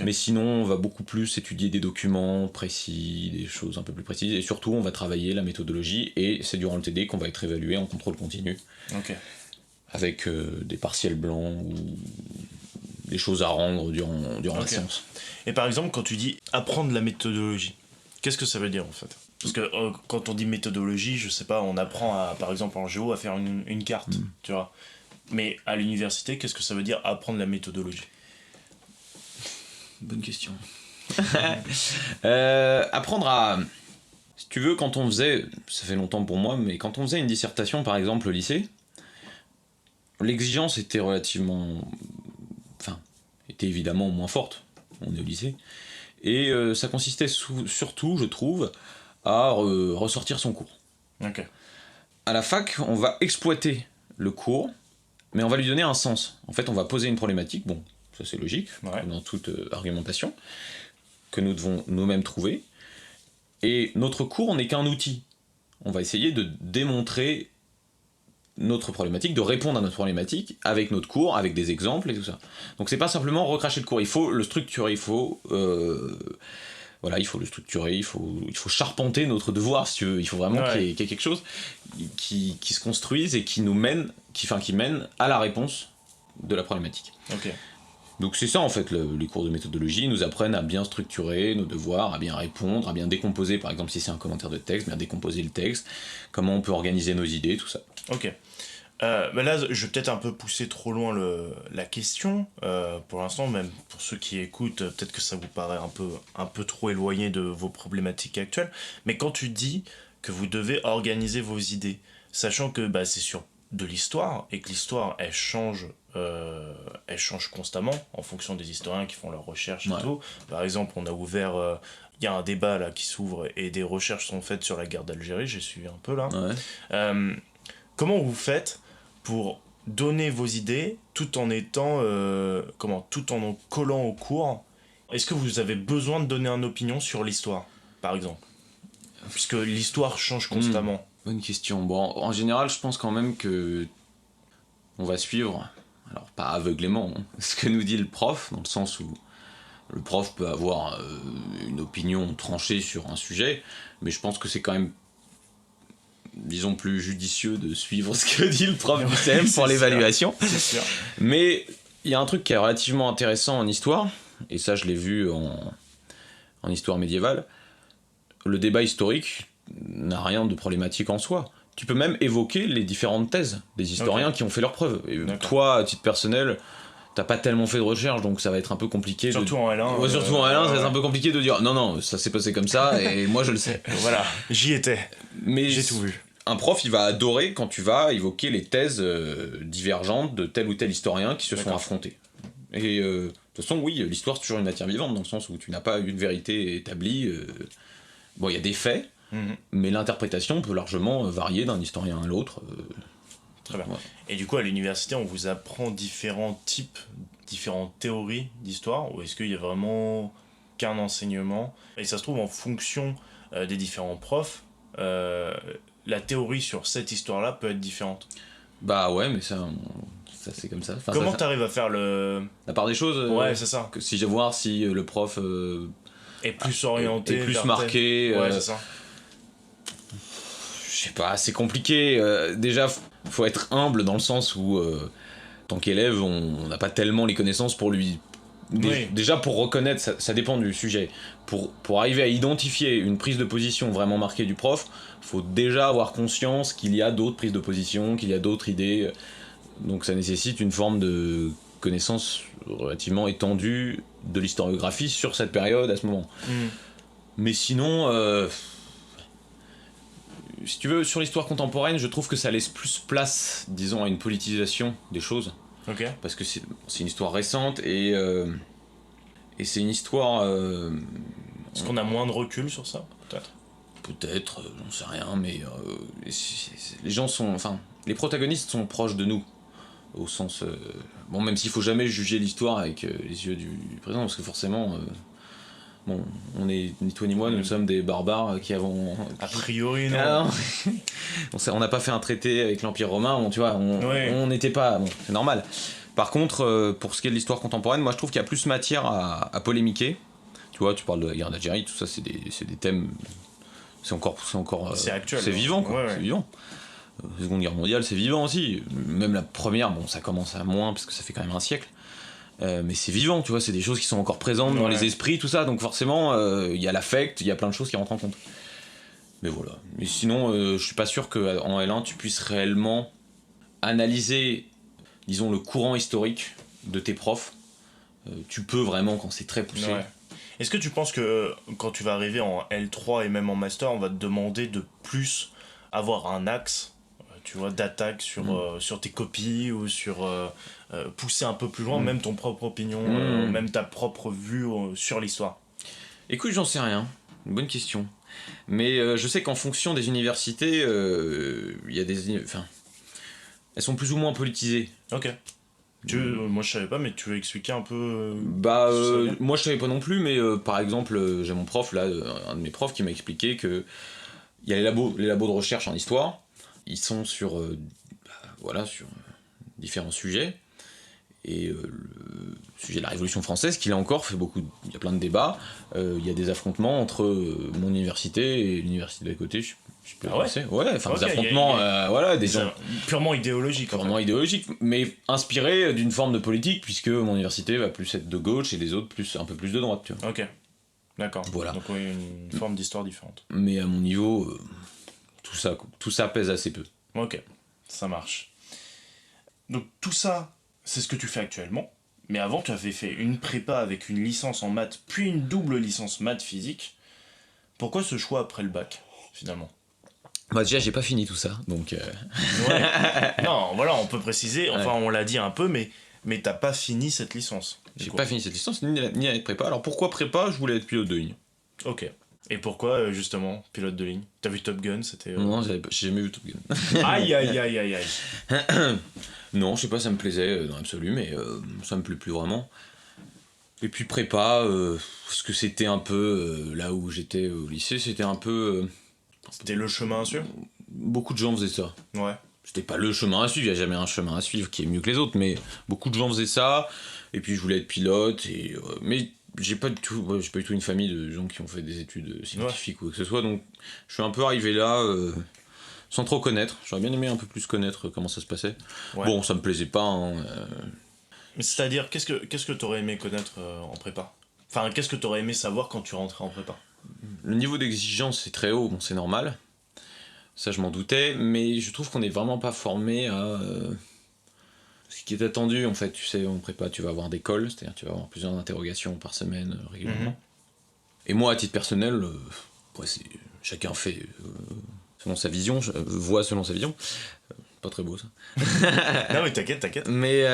Mais sinon on va beaucoup plus étudier des documents précis, des choses un peu plus précises, et surtout on va travailler la méthodologie, et c'est durant le TD qu'on va être évalué en contrôle continu. Avec des partiels blancs ou des choses à rendre durant la séance. Et par exemple, quand tu dis apprendre la méthodologie, qu'est-ce que ça veut dire en fait? Parce que quand on dit méthodologie, je sais pas, on apprend par exemple en géo à faire une carte, tu vois. Mais à l'université, qu'est-ce que ça veut dire apprendre la méthodologie? Bonne question. Apprendre à... Si tu veux, quand on faisait... Ça fait longtemps pour moi, mais quand on faisait une dissertation par exemple au lycée, l'exigence était relativement... Enfin, était évidemment moins forte. On est au lycée. Et ça consistait surtout, je trouve, à ressortir son cours. À la fac, on va exploiter le cours, mais on va lui donner un sens. En fait, on va poser une problématique, bon, ça c'est logique, dans toute argumentation, que nous devons nous-mêmes trouver. Et notre cours n'est qu'un outil. On va essayer de démontrer notre problématique, de répondre à notre problématique avec notre cours, avec des exemples et tout ça. Donc c'est pas simplement recracher le cours, il faut le structurer, il faut le structurer, il faut charpenter notre devoir, si tu veux. Il faut vraiment qu'il y ait quelque chose qui se construise et qui mène à la réponse de la problématique. Ok. Donc c'est ça en fait, les cours de méthodologie nous apprennent à bien structurer nos devoirs, à bien répondre, à bien décomposer, par exemple si c'est un commentaire de texte, bien décomposer le texte, comment on peut organiser nos idées, tout ça. Ok. Mais là, je vais peut-être un peu pousser trop loin la question. Pour l'instant, même pour ceux qui écoutent, peut-être que ça vous paraît un peu trop éloigné de vos problématiques actuelles. Mais quand tu dis que vous devez organiser vos idées, sachant que c'est sur de l'histoire, et que l'histoire, elle change constamment en fonction des historiens qui font leurs recherches et tout. Par exemple, on a ouvert... Il y a un débat là qui s'ouvre et des recherches sont faites sur la guerre d'Algérie, j'ai suivi un peu là. Ouais. Comment vous faites pour donner vos idées tout en étant tout en collant au cours? Est-ce que vous avez besoin de donner une opinion sur l'histoire, par exemple, puisque l'histoire change constamment? Bonne question. Bon, en général, je pense quand même que on va suivre, alors pas aveuglément, ce que nous dit le prof, dans le sens où le prof peut avoir une opinion tranchée sur un sujet, mais je pense que c'est quand même, disons, plus judicieux de suivre ce que dit le prof du CM pour l'évaluation. C'est sûr. Mais il y a un truc qui est relativement intéressant en histoire, et ça je l'ai vu en histoire médiévale. Le débat historique n'a rien de problématique en soi. Tu peux même évoquer les différentes thèses des historiens qui ont fait leurs preuves. Et toi, à titre personnel, t'as pas tellement fait de recherche, donc ça va être un peu compliqué. Surtout en L1. Surtout en L1, ça va être un peu compliqué de dire non, ça s'est passé comme ça, et moi je le sais. Voilà, j'y étais. Mais j'ai tout vu. Un prof, il va adorer quand tu vas évoquer les thèses divergentes de tel ou tel historien qui se sont affrontés. Et de toute façon, oui, l'histoire c'est toujours une matière vivante, dans le sens où tu n'as pas une vérité établie. Bon, il y a des faits, mais l'interprétation peut largement varier d'un historien à l'autre. Très bien. Ouais. Et du coup, à l'université, on vous apprend différentes théories d'histoire, ou est-ce qu'il y a vraiment qu'un enseignement? Et ça se trouve, en fonction des différents profs, la théorie sur cette histoire-là peut être différente. Bah ouais, mais ça c'est comme ça. Enfin, comment t'arrives à faire la part des choses? Ouais, c'est ça. Si je vais voir si le prof est plus orienté, est plus marqué. Ouais, c'est ça. Je sais pas, c'est compliqué. Déjà, faut être humble dans le sens où, en tant qu'élève, on n'a pas tellement les connaissances pour lui. Déjà, pour reconnaître, ça dépend du sujet. Pour arriver à identifier une prise de position vraiment marquée du prof, faut déjà avoir conscience qu'il y a d'autres prises de position, qu'il y a d'autres idées. Donc ça nécessite une forme de connaissance relativement étendue de l'historiographie sur cette période, à ce moment. Mais sinon, si tu veux, sur l'histoire contemporaine, je trouve que ça laisse plus place, disons, à une politisation des choses. Okay. Parce que c'est une histoire récente et c'est une histoire... Est-ce qu'on a moins de recul sur ça, peut-être ? Peut-être, j'en sais rien, mais les gens sont... Enfin, les protagonistes sont proches de nous, au sens... bon, même s'il faut jamais juger l'histoire avec les yeux du présent, parce que forcément... bon, on est ni toi ni moi, nous sommes des barbares qui avons... A priori, non. Ah, non. On n'a pas fait un traité avec l'Empire romain, tu vois, on n'était pas... Bon, c'est normal. Par contre, pour ce qui est de l'histoire contemporaine, moi je trouve qu'il y a plus matière à polémiquer. Tu vois, tu parles de la guerre d'Algérie, tout ça, c'est des thèmes... C'est actuel. C'est vivant, quoi. Ouais. C'est vivant. La Seconde Guerre mondiale, c'est vivant aussi. Même la première, bon, ça commence à moins, parce que ça fait quand même un siècle. Mais c'est vivant, tu vois, c'est des choses qui sont encore présentes dans les esprits, tout ça, donc forcément, il y a l'affect, il y a plein de choses qui rentrent en compte. Mais voilà. Mais sinon, je suis pas sûr qu'en L1, tu puisses réellement analyser, disons, le courant historique de tes profs. Tu peux vraiment quand c'est très poussé. Ouais. Est-ce que tu penses que quand tu vas arriver en L3 et même en master, on va te demander de plus avoir un axe, tu vois, d'attaque sur tes copies ou sur pousser un peu plus loin, même ton propre opinion, même ta propre vue sur l'histoire? Écoute, j'en sais rien. Une bonne question. Mais je sais qu'en fonction des universités, il y a des... Enfin, elles sont plus ou moins politisées. Ok. Moi je savais pas, mais tu veux expliquer un peu moi je savais pas non plus, mais par exemple, j'ai mon prof là, un de mes profs qui m'a expliqué que il y a les labos de recherche en histoire, ils sont sur voilà, sur différents sujets. Et le sujet de la Révolution française, qui là encore fait beaucoup. Il y a plein de débats. Il y a des affrontements entre mon université et l'université d'à côté. Je peux penser. Ouais, enfin des affrontements, voilà, des gens purement idéologiques. Purement idéologiques, mais inspirés d'une forme de politique, puisque mon université va plus être de gauche et les autres un peu plus de droite, tu vois. Ok, d'accord. Voilà. Donc oui, une forme d'histoire différente. Mais à mon niveau, tout ça pèse assez peu. Ok, ça marche. Donc tout ça, c'est ce que tu fais actuellement. Mais avant, tu avais fait une prépa avec une licence en maths, puis une double licence maths physique. Pourquoi ce choix après le bac, finalement ? Bah déjà, j'ai pas fini tout ça, donc... Ouais. Non, voilà, on peut préciser, enfin on l'a dit un peu, mais t'as pas fini cette licence. J'ai pas fini cette licence, ni avec prépa. Alors pourquoi prépa ? Je voulais être pilote de ligne. Ok. Et pourquoi, justement, pilote de ligne ? T'as vu Top Gun, c'était... Non, j'ai jamais vu Top Gun. Aïe, aïe, aïe, aïe, aïe. Non, je sais pas, ça me plaisait dans l'absolu, mais ça me plaît plus vraiment. Et puis prépa, parce que c'était un peu, là où j'étais au lycée, c'était un peu... C'était le chemin à suivre ? Beaucoup de gens faisaient ça. Ouais. C'était pas le chemin à suivre, il n'y a jamais un chemin à suivre qui est mieux que les autres, mais beaucoup de gens faisaient ça, et puis je voulais être pilote, mais j'ai pas du tout une famille de gens qui ont fait des études scientifiques ou quoi que ce soit, donc je suis un peu arrivé là sans trop connaître. J'aurais bien aimé un peu plus connaître comment ça se passait. Ouais. Bon, ça me plaisait pas. Hein, C'est-à-dire, qu'est-ce que t'aurais aimé connaître en prépa ? Enfin, qu'est-ce que t'aurais aimé savoir quand tu rentrais en prépa ? Le niveau d'exigence est très haut, bon, c'est normal. Ça, je m'en doutais, mais je trouve qu'on n'est vraiment pas formé à ce qui est attendu. En fait, tu sais, en prépa, tu vas avoir des calls, c'est-à-dire tu vas avoir plusieurs interrogations par semaine régulièrement. Et moi, à titre personnel, chacun fait selon sa vision, voit selon sa vision. Pas très beau ça. Non mais t'inquiète. Mais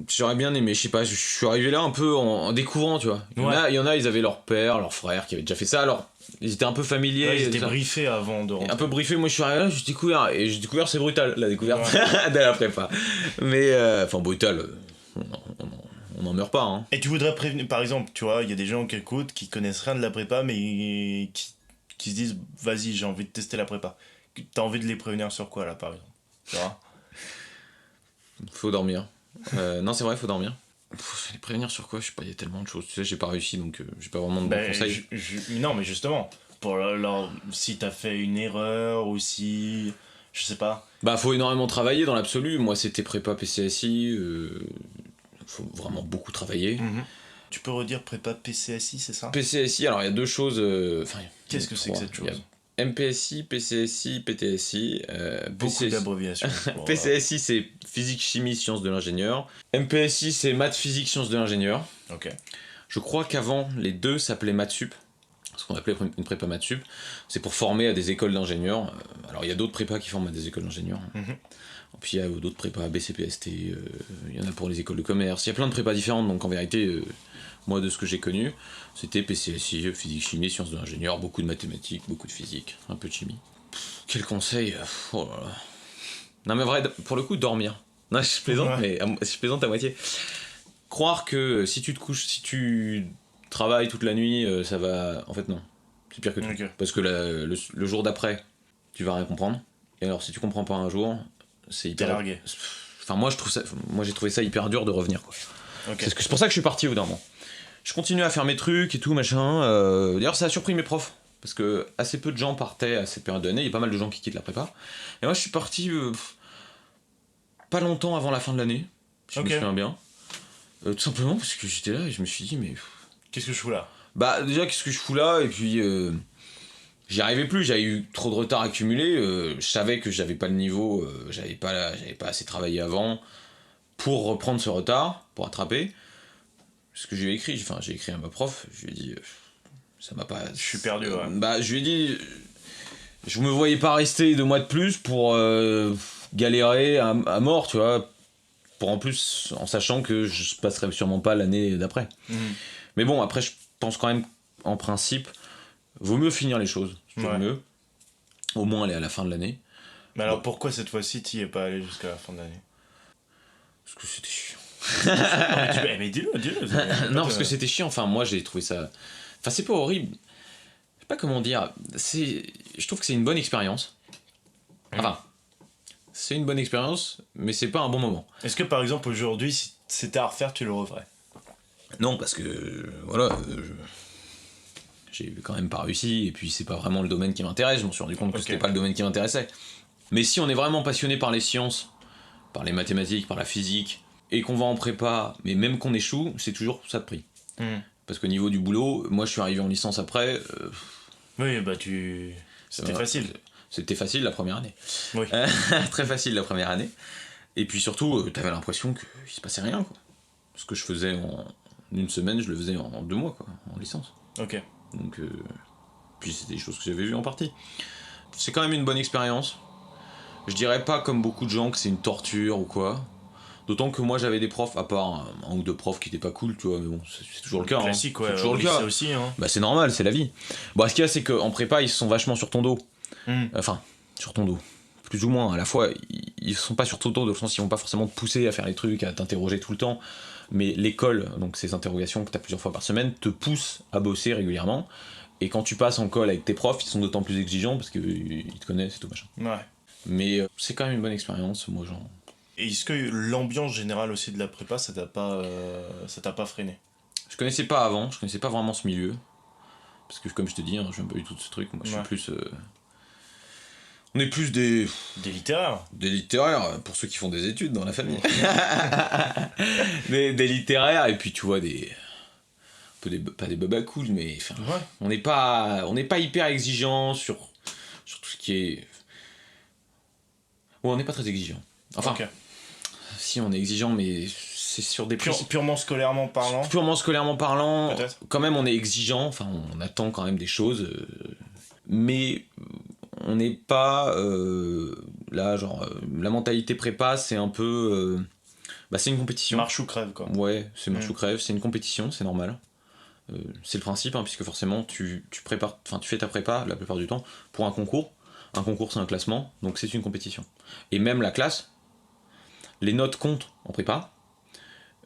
j'aurais bien aimé, je sais pas, je suis arrivé là un peu en découvrant, tu vois. Il y en a, ils avaient leur père, leur frère qui avaient déjà fait ça, alors ils étaient un peu familiers. Ouais, ils étaient briefés avant de rentrer. Un peu briefés, moi je suis arrivé là, j'ai découvert c'est brutal, la découverte de la prépa. Mais, enfin brutal, on n'en meurt pas. Hein. Et tu voudrais prévenir, par exemple, tu vois, il y a des gens qui écoutent, qui connaissent rien de la prépa, mais qui se disent, vas-y, j'ai envie de tester la prépa. T'as envie de les prévenir sur quoi là, par exemple ? Tu vois ? Faut dormir. Non, c'est vrai, faut dormir. Faut les prévenir sur quoi ? Je sais pas, il y a tellement de choses. Tu sais, j'ai pas réussi, donc j'ai pas vraiment de bons conseils. Non, mais justement, si t'as fait une erreur ou si... Je sais pas. Bah, faut énormément travailler dans l'absolu. Moi, c'était prépa PCSI. Faut vraiment beaucoup travailler. Mm-hmm. Tu peux redire prépa PCSI, c'est ça ? PCSI, alors il y a deux choses... Qu'est-ce que c'est que cette chose ? MPSI, PCSI, PTSI. Beaucoup d'abréviations. PCSI, c'est physique, chimie, sciences de l'ingénieur. MPSI, c'est maths, physique, sciences de l'ingénieur. Ok. Je crois qu'avant, les deux s'appelaient maths sup. Ce qu'on appelait une prépa maths sup. C'est pour former à des écoles d'ingénieurs. Alors, il y a d'autres prépas qui forment à des écoles d'ingénieurs. Mm-hmm. Puis, il y a d'autres prépas BCPST. Il y en a pour les écoles de commerce. Il y a plein de prépas différentes. Donc, en vérité... moi, de ce que j'ai connu, c'était PCSI, physique, chimie, sciences de l'ingénieur, beaucoup de mathématiques, beaucoup de physique, un peu de chimie. Quel conseil ? Oh là là. Non mais vrai, pour le coup, dormir. Non, je plaisante, mais je plaisante à moitié. Croire que si tu te couches, si tu travailles toute la nuit, ça va... En fait, non. C'est pire que tout. Okay. Parce que le jour d'après, tu vas rien comprendre. Et alors, si tu comprends pas un jour, c'est hyper... T'es largué. Enfin, moi, j'ai trouvé ça hyper dur de revenir, quoi. Okay. C'est pour ça que je suis parti au bout d'un moment. Je continue à faire mes trucs et tout, machin. D'ailleurs, ça a surpris mes profs. Parce que assez peu de gens partaient à cette période d'année. Il y a pas mal de gens qui quittent la prépa. Et moi, je suis parti pas longtemps avant la fin de l'année. Je me souviens bien. Tout simplement parce que j'étais là et je me suis dit, mais... Qu'est-ce que je fous là ? Bah, déjà, qu'est-ce que je fous là ? Et puis, j'y arrivais plus. J'avais eu trop de retard accumulé. Je savais que j'avais pas le niveau. J'avais pas assez travaillé avant pour reprendre ce retard, pour attraper. Ce que je lui ai écrit, j'ai écrit à ma prof, je lui ai dit, ça m'a pas... Je suis perdu, ouais. Bah, je lui ai dit, je me voyais pas rester 2 mois de plus pour galérer à mort, tu vois, pour en plus, en sachant que je passerais sûrement pas l'année d'après. Mmh. Mais bon, après, je pense quand même, en principe, vaut mieux finir les choses, vaut mieux, au moins aller à la fin de l'année. Mais alors pourquoi cette fois-ci t'y es pas allé jusqu'à la fin de l'année ? Parce que c'était chiant. mais dis-le. Non, parce que c'était chiant. Enfin, moi, j'ai trouvé ça... Enfin, c'est pas horrible. Je sais pas comment dire. Je trouve que c'est une bonne expérience. Enfin, c'est une bonne expérience, mais c'est pas un bon moment. Est-ce que par exemple aujourd'hui, si c'était à refaire, tu le referais? Non, parce que voilà, j'ai quand même pas réussi, et puis c'est pas vraiment le domaine qui m'intéresse, je m'en suis rendu compte que c'était pas le domaine qui m'intéressait. Mais si on est vraiment passionné par les sciences, par les mathématiques, par la physique, et qu'on va en prépa, mais même qu'on échoue, c'est toujours ça de prix. Parce qu'au niveau du boulot, moi je suis arrivé en licence après... oui, bah c'était facile. C'était facile la première année. Oui. Très facile la première année. Et puis surtout, t'avais l'impression qu'il se passait rien, quoi. Ce que je faisais en une semaine, je le faisais en 2 mois, quoi, en licence. Ok. Donc, puis c'était des choses que j'avais vues en partie. C'est quand même une bonne expérience. Je dirais pas comme beaucoup de gens que c'est une torture ou quoi. D'autant que moi j'avais des profs, à part un ou deux profs qui étaient pas cool, tu vois, mais bon, c'est toujours le cas. Classique, ouais, c'est toujours le cas. Aussi, hein. Bah c'est normal, c'est la vie. Bon, ce qu'il y a, c'est qu'en prépa, ils sont vachement sur ton dos. Enfin, sur ton dos. Plus ou moins. À la fois, ils sont pas sur ton dos, dans le sens qu'ils vont pas forcément te pousser à faire les trucs, à t'interroger tout le temps. Mais l'école, donc ces interrogations que t'as plusieurs fois par semaine, te poussent à bosser régulièrement. Et quand tu passes en colle avec tes profs, ils sont d'autant plus exigeants parce qu'ils te connaissent et tout machin. Ouais. Mais c'est quand même une bonne expérience, moi genre. Et est-ce que l'ambiance générale aussi de la prépa, ça t'a pas freiné? Je connaissais pas avant, je connaissais pas vraiment ce milieu. Parce que comme je te dis, je viens pas du tout de ce truc, moi je suis plus... On est plus des littéraires. Des littéraires, pour ceux qui font des études dans la famille. des littéraires, et puis tu vois des... pas des babas cool, mais enfin, on n'est pas hyper exigeant sur tout ce qui est... Ouais, on n'est pas très exigeant. Enfin, si on est exigeant, mais c'est sur des... Purement scolairement parlant. Purement scolairement parlant, quand même on est exigeant, enfin on attend quand même des choses, mais on n'est pas... là, genre, la mentalité prépa, c'est un peu... c'est une compétition. Marche ou crève, quoi. Ouais, c'est marche ou crève, c'est une compétition, c'est normal. C'est le principe, puisque forcément tu prépares, enfin tu fais ta prépa la plupart du temps pour un concours. Un concours, c'est un classement, donc c'est une compétition. Et même la classe, les notes comptent en prépa,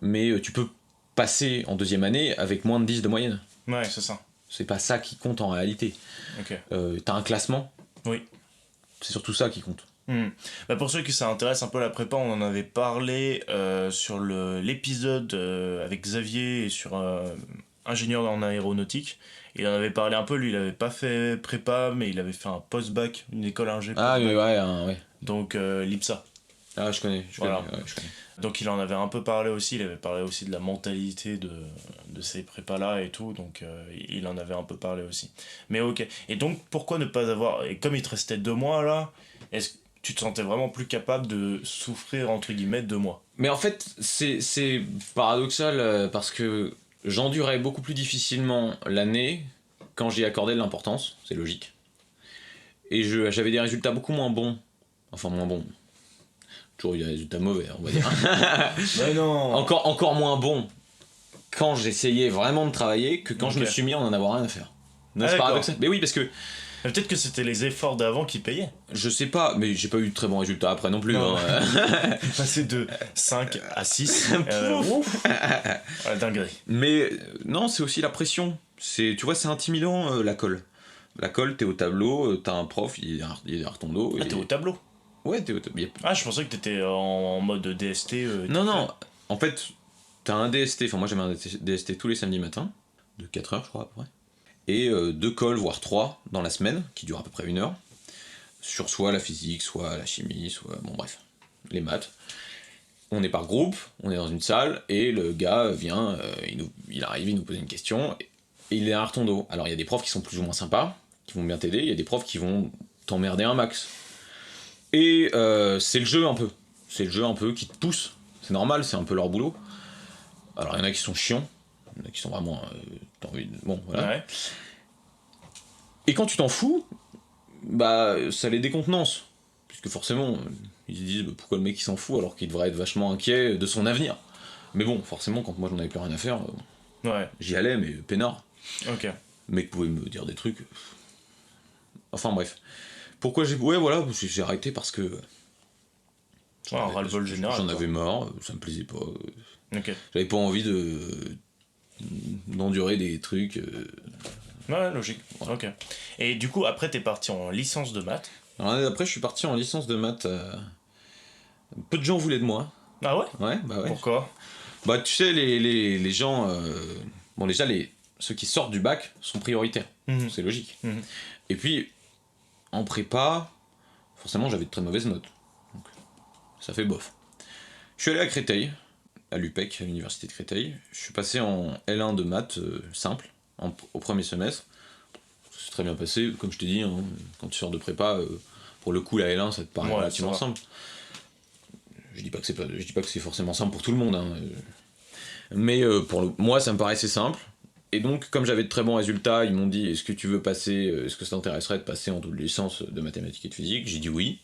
mais tu peux passer en 2e année avec moins de 10 de moyenne. Ouais, c'est ça. C'est pas ça qui compte en réalité. T'as un classement. Oui. C'est surtout ça qui compte. Pour ceux qui ça intéresse un peu la prépa, on en avait parlé sur l'épisode avec Xavier et sur ingénieur en aéronautique. Il en avait parlé un peu, lui il avait pas fait prépa, mais il avait fait un post-bac, une école ingé. Ah oui, ouais. Donc l'IPSA. Ah je connais. Donc il en avait un peu parlé aussi, il avait parlé aussi de la mentalité de ces prépas-là et tout, donc il en avait un peu parlé aussi. Mais ok, et donc pourquoi ne pas avoir, et comme il te restait 2 mois là, est-ce que tu te sentais vraiment plus capable de souffrir entre guillemets 2 mois? Mais en fait c'est paradoxal parce que j'endurais beaucoup plus difficilement l'année quand j'y accordais de l'importance, c'est logique. Et j'avais des résultats beaucoup moins bons, enfin moins bons. Toujours eu des résultats mauvais, on va dire. Mais non. Encore moins bons quand j'essayais vraiment de travailler que quand je me suis mis à en avoir rien à faire. Non, c'est paradoxal. Mais oui, parce que... Peut-être que c'était les efforts d'avant qui payaient. Je sais pas, mais j'ai pas eu de très bons résultats après non plus. Non. Passer de 5 à 6. Dinguerie. Mais non, c'est aussi la pression. Tu vois, c'est intimidant la colle. La colle, t'es au tableau, t'as un prof, il est derrière ton dos. Ah, t'es au tableau? Ouais, t'es au tableau. Ah, je pensais que t'étais en mode DST. Non, en fait, t'as un DST, enfin moi j'avais un DST tous les samedis matins, de 4 heures je crois à peu près. Et 2 colles, voire 3 dans la semaine, qui durent à peu près 1 heure, sur soit la physique, soit la chimie, soit... bon bref, les maths. On est par groupe, on est dans une salle, et le gars vient, il arrive, il nous pose une question, et il est derrière ton dos. Alors il y a des profs qui sont plus ou moins sympas, qui vont bien t'aider, il y a des profs qui vont t'emmerder un max. Et c'est le jeu un peu. C'est le jeu un peu qui te pousse. C'est normal, c'est un peu leur boulot. Alors il y en a qui sont chiants, il y en a qui sont vraiment... t'as envie de... Bon, voilà. Ouais. Et quand tu t'en fous, ça les décontenance. Puisque forcément, ils se disent pourquoi le mec il s'en fout alors qu'il devrait être vachement inquiet de son avenir. Mais bon, forcément, quand moi j'en avais plus rien à faire, j'y allais, mais peinard. Ok. Le mec pouvait me dire des trucs. Enfin bref. Pourquoi j'ai arrêté parce que... un ras-le-bol général. J'en avais marre, ça me plaisait pas. Ok. J'avais pas envie d'endurer des trucs. Ouais, logique. Ok. Et du coup, après, t'es parti en licence de maths. Alors l'année d'après, je suis parti en licence de maths Peu de gens voulaient de moi. Ah ouais? Ouais, bah ouais. Pourquoi? Bah tu sais, les gens... Bon déjà, ceux qui sortent du bac sont prioritaires. C'est logique. Et puis, en prépa, forcément j'avais de très mauvaises notes. Donc, ça fait bof. Je suis allé à Créteil, à l'UPEC, à l'université de Créteil. Je suis passé en L1 de maths simple, au premier semestre. C'est très bien passé, comme je t'ai dit, hein, quand tu sors de prépa, pour le coup la L1 ça te paraît relativement simple. Je dis pas que c'est forcément simple pour tout le monde, hein. Mais moi ça me paraissait simple. Et donc comme j'avais de très bons résultats, ils m'ont dit est-ce que tu veux passer, est-ce que ça t'intéresserait de passer en double licence de mathématiques et de physique? J'ai dit oui.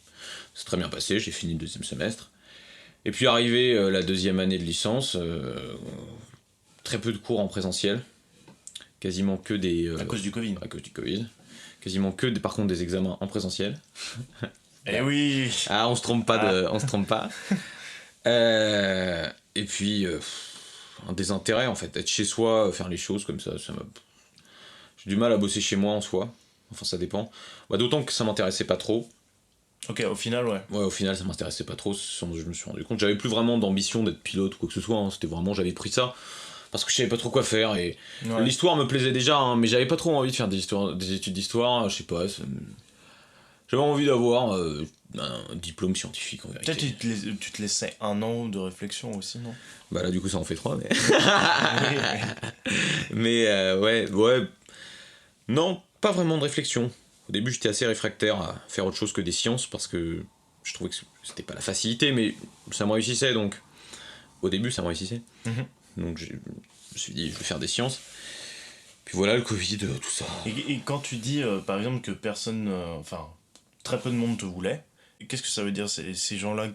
C'est très bien passé, j'ai fini le deuxième semestre. Et puis arrivé la deuxième année de licence, très peu de cours en présentiel, quasiment que des... à cause du Covid. À cause du Covid. Quasiment que par contre des examens en présentiel. Eh oui. Ah, on se trompe pas. Et puis un désintérêt en fait, être chez soi, faire les choses comme ça m'a... J'ai du mal à bosser chez moi en soi. Enfin ça dépend. Bah, d'autant que ça m'intéressait pas trop. Ok, au final, ouais. Ouais, au final, ça m'intéressait pas trop, je me suis rendu compte. J'avais plus vraiment d'ambition d'être pilote ou quoi que ce soit, hein. C'était vraiment, j'avais pris ça parce que je savais pas trop quoi faire, et l'histoire me plaisait déjà, hein, mais j'avais pas trop envie de faire des études d'histoire, je sais pas. J'avais envie d'avoir un diplôme scientifique, en vérité. Peut-être tu te laissais 1 an de réflexion aussi, non? Bah là, du coup, ça en fait 3, mais... Mais ouais... Non, pas vraiment de réflexion. Au début, j'étais assez réfractaire à faire autre chose que des sciences parce que je trouvais que c'était pas la facilité, mais ça me réussissait, donc au début, ça me réussissait. Donc je me suis dit, je vais faire des sciences. Puis voilà, le Covid, tout ça. Et quand tu dis, par exemple, que personne, très peu de monde te voulait, qu'est-ce que ça veut dire? Ces gens-là,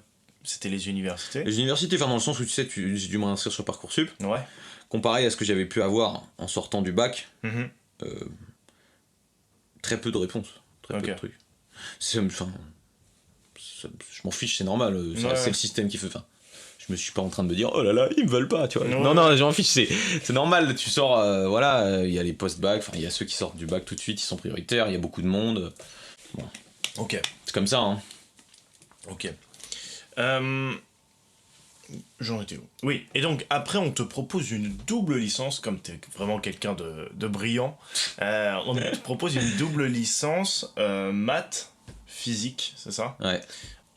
c'était les universités? Les universités, dans le sens où tu sais, j'ai dû m'inscrire sur Parcoursup. Ouais. Comparé à ce que j'avais pu avoir en sortant du bac. Très peu de réponses, très peu de trucs. Je m'en fiche, c'est normal, c'est le système qui fait. Enfin, je me suis pas en train de me dire oh là là, ils me veulent pas, tu vois. Non, je m'en fiche, c'est normal, tu sors, il y a les post-bac, il y a ceux qui sortent du bac tout de suite, ils sont prioritaires, il y a beaucoup de monde. Bon. Ok. C'est comme ça, hein. Ok. J'en étais où? Oui, et donc après on te propose une double licence, comme t'es vraiment quelqu'un de brillant, on te propose une double licence maths, physique, c'est ça? Ouais.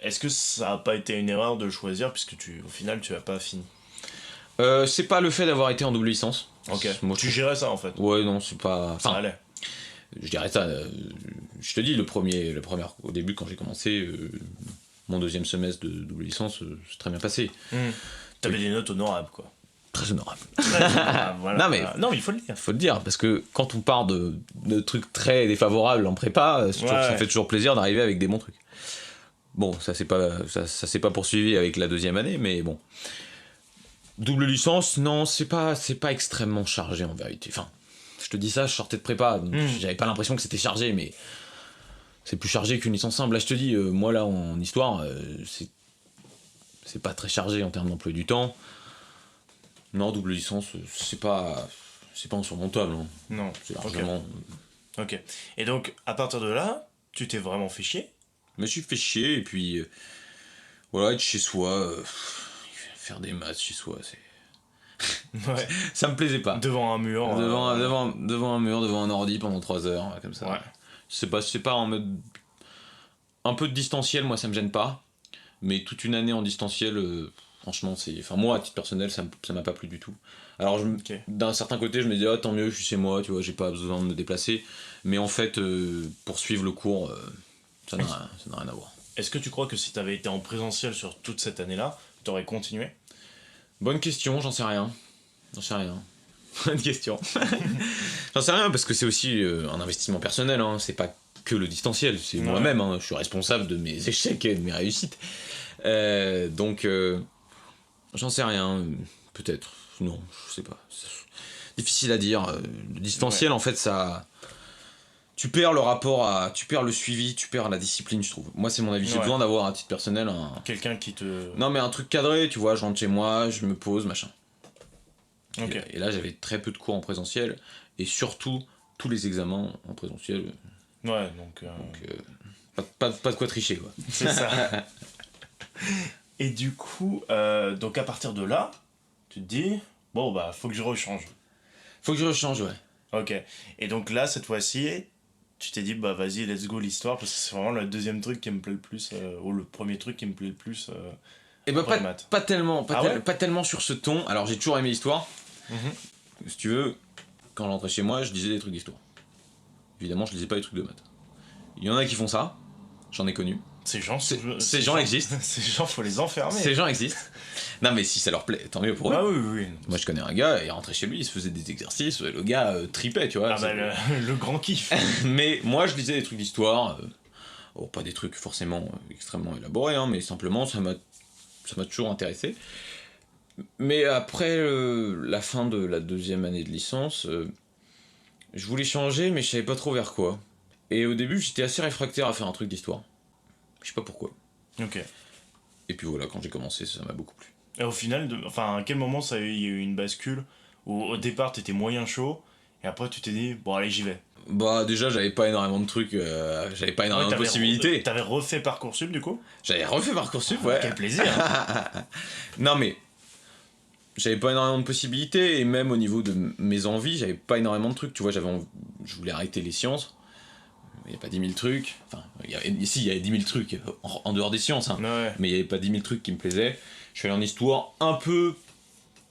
Est-ce que ça a pas été une erreur de le choisir, puisque au final tu as pas fini? C'est pas le fait d'avoir été en double licence. Ok, tu gérais ça en fait? Ouais, non, c'est pas... Enfin, ça allait. Je dirais ça, je te dis, au début quand j'ai commencé... Mon deuxième semestre de double licence, c'est très bien passé. T'avais des notes honorables, quoi. Très honorables. Voilà. Non, mais il faut le dire. Faut le dire, parce que quand on part de trucs très défavorables en prépa, ça fait toujours plaisir d'arriver avec des bons trucs. Bon, ça s'est pas poursuivi avec la deuxième année, mais bon. Double licence, non, c'est pas extrêmement chargé en vérité. Enfin, je te dis ça, je sortais de prépa, donc j'avais pas l'impression que c'était chargé, mais... C'est plus chargé qu'une licence simple. Là, je te dis, moi, là, en histoire, c'est pas très chargé en termes d'emploi du temps. Non, double licence, c'est pas insurmontable. Hein. Non. C'est largement... Ok. Et donc, à partir de là, tu t'es vraiment fait chier? Je me suis fait chier, et puis... voilà, être chez soi... faire des maths chez soi, c'est... Ouais. Ça me plaisait pas. Devant un mur. Devant un mur, devant un ordi pendant 3 heures, comme ça. Ouais. C'est pas en mode... Un peu de distanciel, moi, ça me gêne pas. Mais toute une année en distanciel, franchement, c'est... Enfin, moi, à titre personnel, ça m'a pas plu du tout. Alors, d'un certain côté, je me disais, tant mieux, je suis chez moi, tu vois, j'ai pas besoin de me déplacer. Mais en fait, pour suivre le cours, ça n'a rien à voir. Est-ce que tu crois que si t'avais été en présentiel sur toute cette année-là, t'aurais continué? Bonne question, j'en sais rien. Bonne question. J'en sais rien, parce que c'est aussi un investissement personnel, hein. C'est pas que le distanciel, c'est moi-même, hein. Je suis responsable de mes échecs et de mes réussites. Donc, j'en sais rien, peut-être. Non, je sais pas. C'est difficile à dire. Le distanciel, en fait, ça... Tu perds le rapport tu perds le suivi, tu perds la discipline, je trouve. Moi, c'est mon avis. J'ai besoin d'avoir, à titre personnel, quelqu'un qui te... Non, mais un truc cadré, tu vois, je rentre chez moi, je me pose, machin. Okay. Et là, j'avais très peu de cours en présentiel, et surtout, tous les examens en présentiel. Ouais, donc pas de quoi tricher, quoi. C'est ça. Et du coup, donc à partir de là, tu te dis, bon bah faut que je rechange. Faut que je rechange, ouais. Ok. Et donc là, cette fois-ci, tu t'es dit, bah vas-y, let's go l'histoire, parce que c'est vraiment le deuxième truc qui me plaît le plus, ou le premier truc qui me plaît le plus. Et bah pas tellement, pas tellement sur ce ton. Alors j'ai toujours aimé l'histoire. Si tu veux, quand j'entrais chez moi, je lisais des trucs d'histoire. Évidemment, je lisais pas les trucs de maths. Il y en a qui font ça, j'en ai connu. Ces gens existent. Ces gens, faut les enfermer. Ces gens existent. Non, mais si ça leur plaît, tant mieux pour eux. Ah oui. Moi, je connais un gars, il rentrait chez lui, il se faisait des exercices, le gars tripait, tu vois. Ah bah, le grand kiff. Mais moi, je lisais des trucs d'histoire, pas des trucs forcément extrêmement élaborés, hein, mais simplement, ça m'a toujours intéressé. Mais après la fin de la deuxième année de licence, je voulais changer, mais je savais pas trop vers quoi. Et au début, j'étais assez réfractaire à faire un truc d'histoire. Je sais pas pourquoi. Ok. Et puis voilà, quand j'ai commencé, ça m'a beaucoup plu. Et au final, à quel moment il y a eu une bascule où au départ t'étais moyen chaud et après tu t'es dit bon allez j'y vais. Bah déjà j'avais pas énormément de trucs, j'avais pas énormément de possibilités. T'avais refait Parcoursup du coup ? J'avais refait Parcoursup, ouais. Quel plaisir. Non mais j'avais pas énormément de possibilités et même au niveau de mes envies, j'avais pas énormément de trucs. Tu vois, je voulais arrêter les sciences. Il n'y a pas 10 000 trucs, enfin, il y avait 10 000 trucs en dehors des sciences, hein, ouais. Mais il n'y avait pas 10 000 trucs qui me plaisaient. Je suis allé en histoire un peu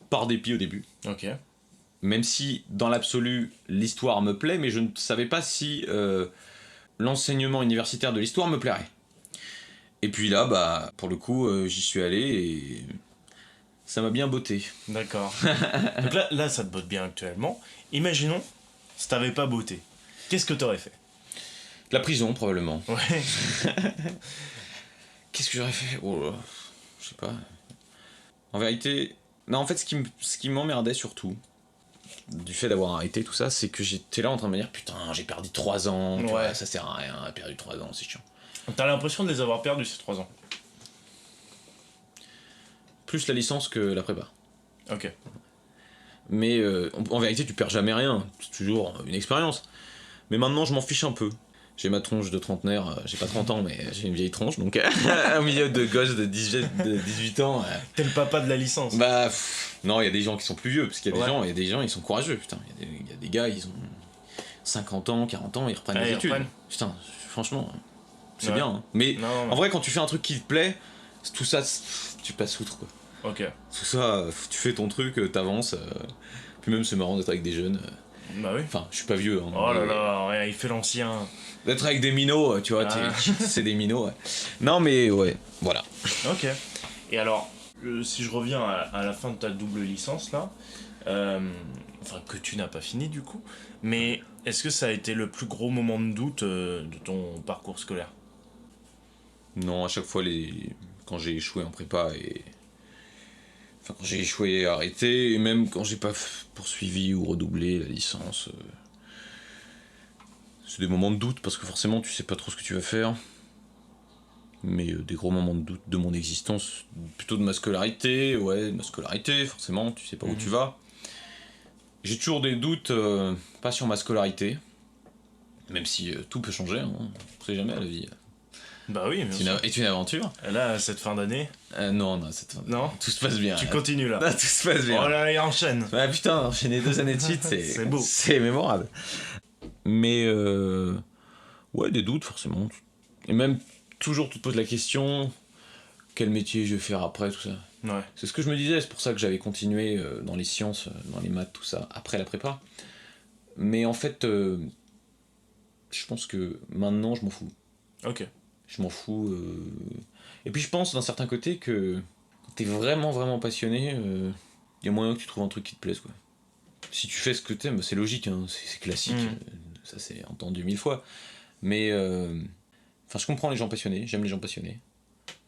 par dépit au début. Ok. Même si, dans l'absolu, l'histoire me plaît, mais je ne savais pas si l'enseignement universitaire de l'histoire me plairait. Et puis là, bah, pour le coup, j'y suis allé et ça m'a bien botté. D'accord. Donc là, ça te botte bien actuellement. Imaginons, si t'avais pas botté, qu'est-ce que t'aurais fait ? La prison, probablement. Ouais. Qu'est-ce que j'aurais fait ? Oh là, je sais pas. En vérité... Non, en fait, ce qui m'emmerdait surtout, du fait d'avoir arrêté tout ça, c'est que j'étais là en train de me dire, putain, j'ai perdu 3 ans, tu vois, ça sert à rien, j'ai perdu 3 ans, c'est chiant. T'as l'impression de les avoir perdus ces 3 ans ? Plus la licence que la prépa. Ok. Mais en vérité, tu perds jamais rien, c'est toujours une expérience. Mais maintenant, je m'en fiche un peu. J'ai ma tronche de trentenaire, j'ai pas 30 ans, mais j'ai une vieille tronche, donc au milieu de gosses de 18 ans... T'es le papa de la licence. Bah, non, il y a des gens qui sont plus vieux, parce qu'il y a des gens, ils sont courageux, putain. Il y a des gars, ils ont 50 ans, 40 ans, ils reprennent les études. Putain, franchement, c'est bien. Hein. Mais en vrai, quand tu fais un truc qui te plaît, tout ça, tu passes outre, quoi. Ok. Tout ça, tu fais ton truc, t'avances, puis même c'est marrant d'être avec des jeunes. Bah oui. Enfin, je suis pas vieux. Hein, oh là là, ouais, il fait l'ancien. D'être avec des minots, tu vois, c'est des minots, ouais. Non mais ouais, voilà. Ok. Et alors, si je reviens à la fin de ta double licence là, enfin que tu n'as pas fini du coup, mais est-ce que ça a été le plus gros moment de doute de ton parcours scolaire ? Non, à chaque fois, quand j'ai échoué en prépa Enfin, quand j'ai échoué et arrêté, et même quand j'ai pas poursuivi ou redoublé la licence, c'est des moments de doute parce que forcément tu sais pas trop ce que tu vas faire. Mais des gros moments de doute de mon existence, plutôt de ma scolarité, forcément, tu sais pas où tu vas. J'ai toujours des doutes, pas sur ma scolarité, même si tout peut changer, hein, on sait jamais à la vie. Bah oui, bien sûr. Est une aventure. Là, cette fin d'année Non, cette fin d'année. Non. Tout se passe bien. Tu continues là. Tout se passe bien. Oh là, il enchaîne. Ah putain, enchaîner 2 années de suite, c'est beau. C'est mémorable. Mais ouais, des doutes forcément. Et même toujours tu te poses la question, quel métier je vais faire après, tout ça. Ouais. C'est ce que je me disais, c'est pour ça que j'avais continué dans les sciences, dans les maths, tout ça, après la prépa. Mais en fait, je pense que maintenant, je m'en fous. Ok. Je m'en fous. Et puis je pense d'un certain côté que quand t'es vraiment vraiment passionné, y a moyen que tu trouves un truc qui te plaise, quoi. Si tu fais ce que t'aimes, c'est logique, hein, c'est classique, ça c'est entendu 1000 fois. Mais enfin, je comprends les gens passionnés, j'aime les gens passionnés.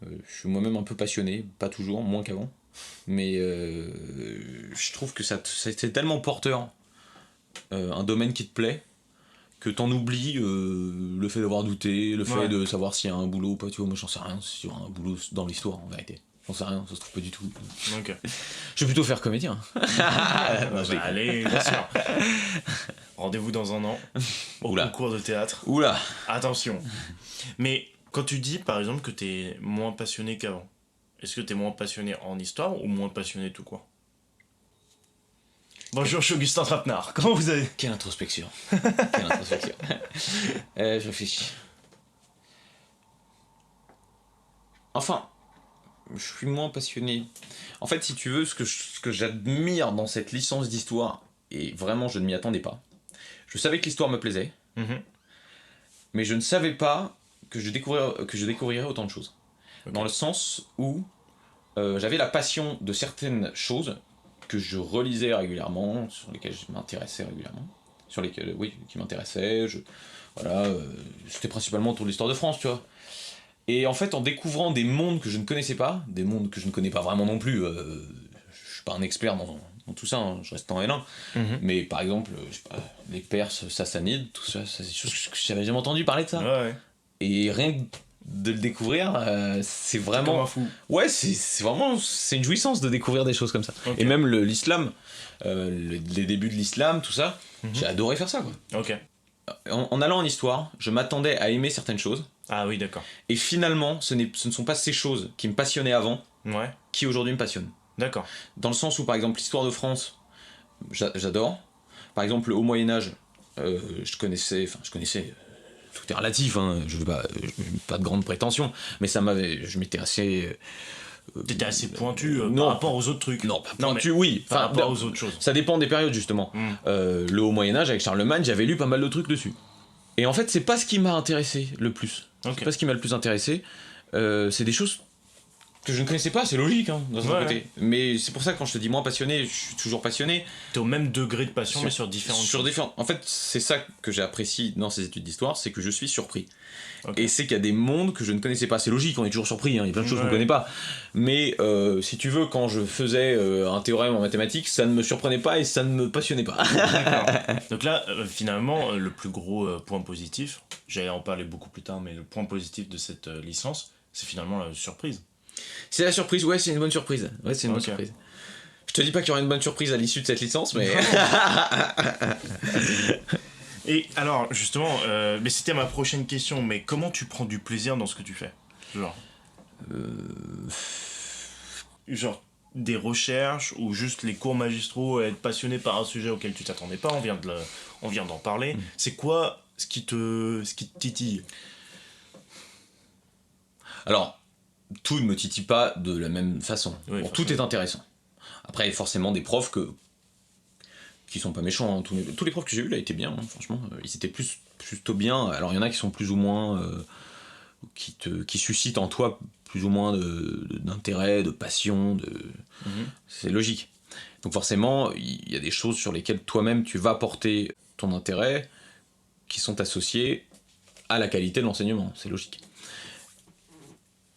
Je suis moi-même un peu passionné, pas toujours, moins qu'avant. Mais je trouve que c'est tellement porteur, un domaine qui te plaît, que t'en oublies le fait d'avoir douté, le fait de savoir s'il y a un boulot ou pas, tu vois. Moi j'en sais rien s'il y aura un boulot dans l'histoire en vérité. J'en sais rien, ça se trouve pas du tout. Ok. Je vais plutôt faire comédien. Non, allez, bien sûr. Rendez-vous dans un an au concours de théâtre. Oula. Attention. Mais quand tu dis par exemple que t'es moins passionné qu'avant, est-ce que t'es moins passionné en histoire ou moins passionné tout court? Bonjour, je suis Augustin Trapenard. Comment vous allez? Quelle introspection. Quelle introspection. Je réfléchis. Enfin, je suis moins passionné. En fait, si tu veux, ce que j'admire dans cette licence d'histoire, et vraiment je ne m'y attendais pas, je savais que l'histoire me plaisait, mais je ne savais pas que je découvrirais autant de choses. Okay. Dans le sens où j'avais la passion de certaines choses que je relisais régulièrement, sur lesquelles je m'intéressais régulièrement, sur lesquelles, oui, qui m'intéressaient, c'était principalement autour de l'histoire de France, tu vois. Et en fait, en découvrant des mondes que je ne connaissais pas, des mondes que je ne connais pas vraiment non plus, je suis pas un expert dans tout ça, hein, je reste en L1, mais par exemple, je sais pas, les Perses, Sassanides, tout ça, c'est des choses que j'avais jamais entendu parler de ça. Ouais. Et rien que de le découvrir, c'est vraiment... Comme un fou. Ouais, c'est vraiment... C'est une jouissance de découvrir des choses comme ça. Okay. Et même l'islam, les débuts de l'islam, tout ça, j'ai adoré faire ça, quoi. Ok. En allant en histoire, je m'attendais à aimer certaines choses. Ah oui, d'accord. Et finalement, ce ne sont pas ces choses qui me passionnaient avant, qui aujourd'hui me passionnent. D'accord. Dans le sens où, par exemple, l'histoire de France, j'adore. Par exemple, au Moyen-Âge, je connaissais... tout est relatif, hein, je n'ai pas de grandes prétentions, mais je m'étais assez... T'étais assez pointu par rapport aux autres trucs. Non, pas pointu, oui. Par rapport aux autres choses. Ça dépend des périodes, justement. Le Haut Moyen-Âge, avec Charlemagne, j'avais lu pas mal de trucs dessus. Et en fait, c'est pas ce qui m'a intéressé le plus. Okay. C'est pas ce qui m'a le plus intéressé. C'est des choses que je ne connaissais pas, c'est logique, hein, d'un côté. Ouais. Mais c'est pour ça que quand je te dis moins passionné, je suis toujours passionné. T'es au même degré de passion, mais sur différentes choses. En fait, c'est ça que j'apprécie dans ces études d'histoire, c'est que je suis surpris. Okay. Et c'est qu'il y a des mondes que je ne connaissais pas. C'est logique, on est toujours surpris, hein, il y a plein de choses qu'on ne connaît pas. Mais si tu veux, quand je faisais un théorème en mathématiques, ça ne me surprenait pas et ça ne me passionnait pas. D'accord. Donc là, finalement, le plus gros point positif, j'allais en parler beaucoup plus tard, mais le point positif de cette licence, c'est finalement la surprise. C'est la surprise, ouais, c'est une bonne surprise. Ouais, c'est une bonne surprise. Je te dis pas qu'il y aura une bonne surprise à l'issue de cette licence, mais... Et alors, justement, mais c'était ma prochaine question, mais comment tu prends du plaisir dans ce que tu fais? Genre des recherches ou juste les cours magistraux, être passionné par un sujet auquel tu t'attendais pas, on vient d'en parler. C'est quoi ce qui te titille? Alors, tout ne me titille pas de la même façon. Oui, bon, tout est intéressant. Après, il y a forcément des profs qui sont pas méchants. Hein. Tous les profs que j'ai eus là étaient bien, hein, franchement. Ils étaient plutôt bien. Alors, il y en a qui sont plus ou moins... qui suscitent en toi plus ou moins d'intérêt, de passion. C'est logique. Donc forcément, il y a des choses sur lesquelles toi-même tu vas porter ton intérêt qui sont associées à la qualité de l'enseignement. C'est logique.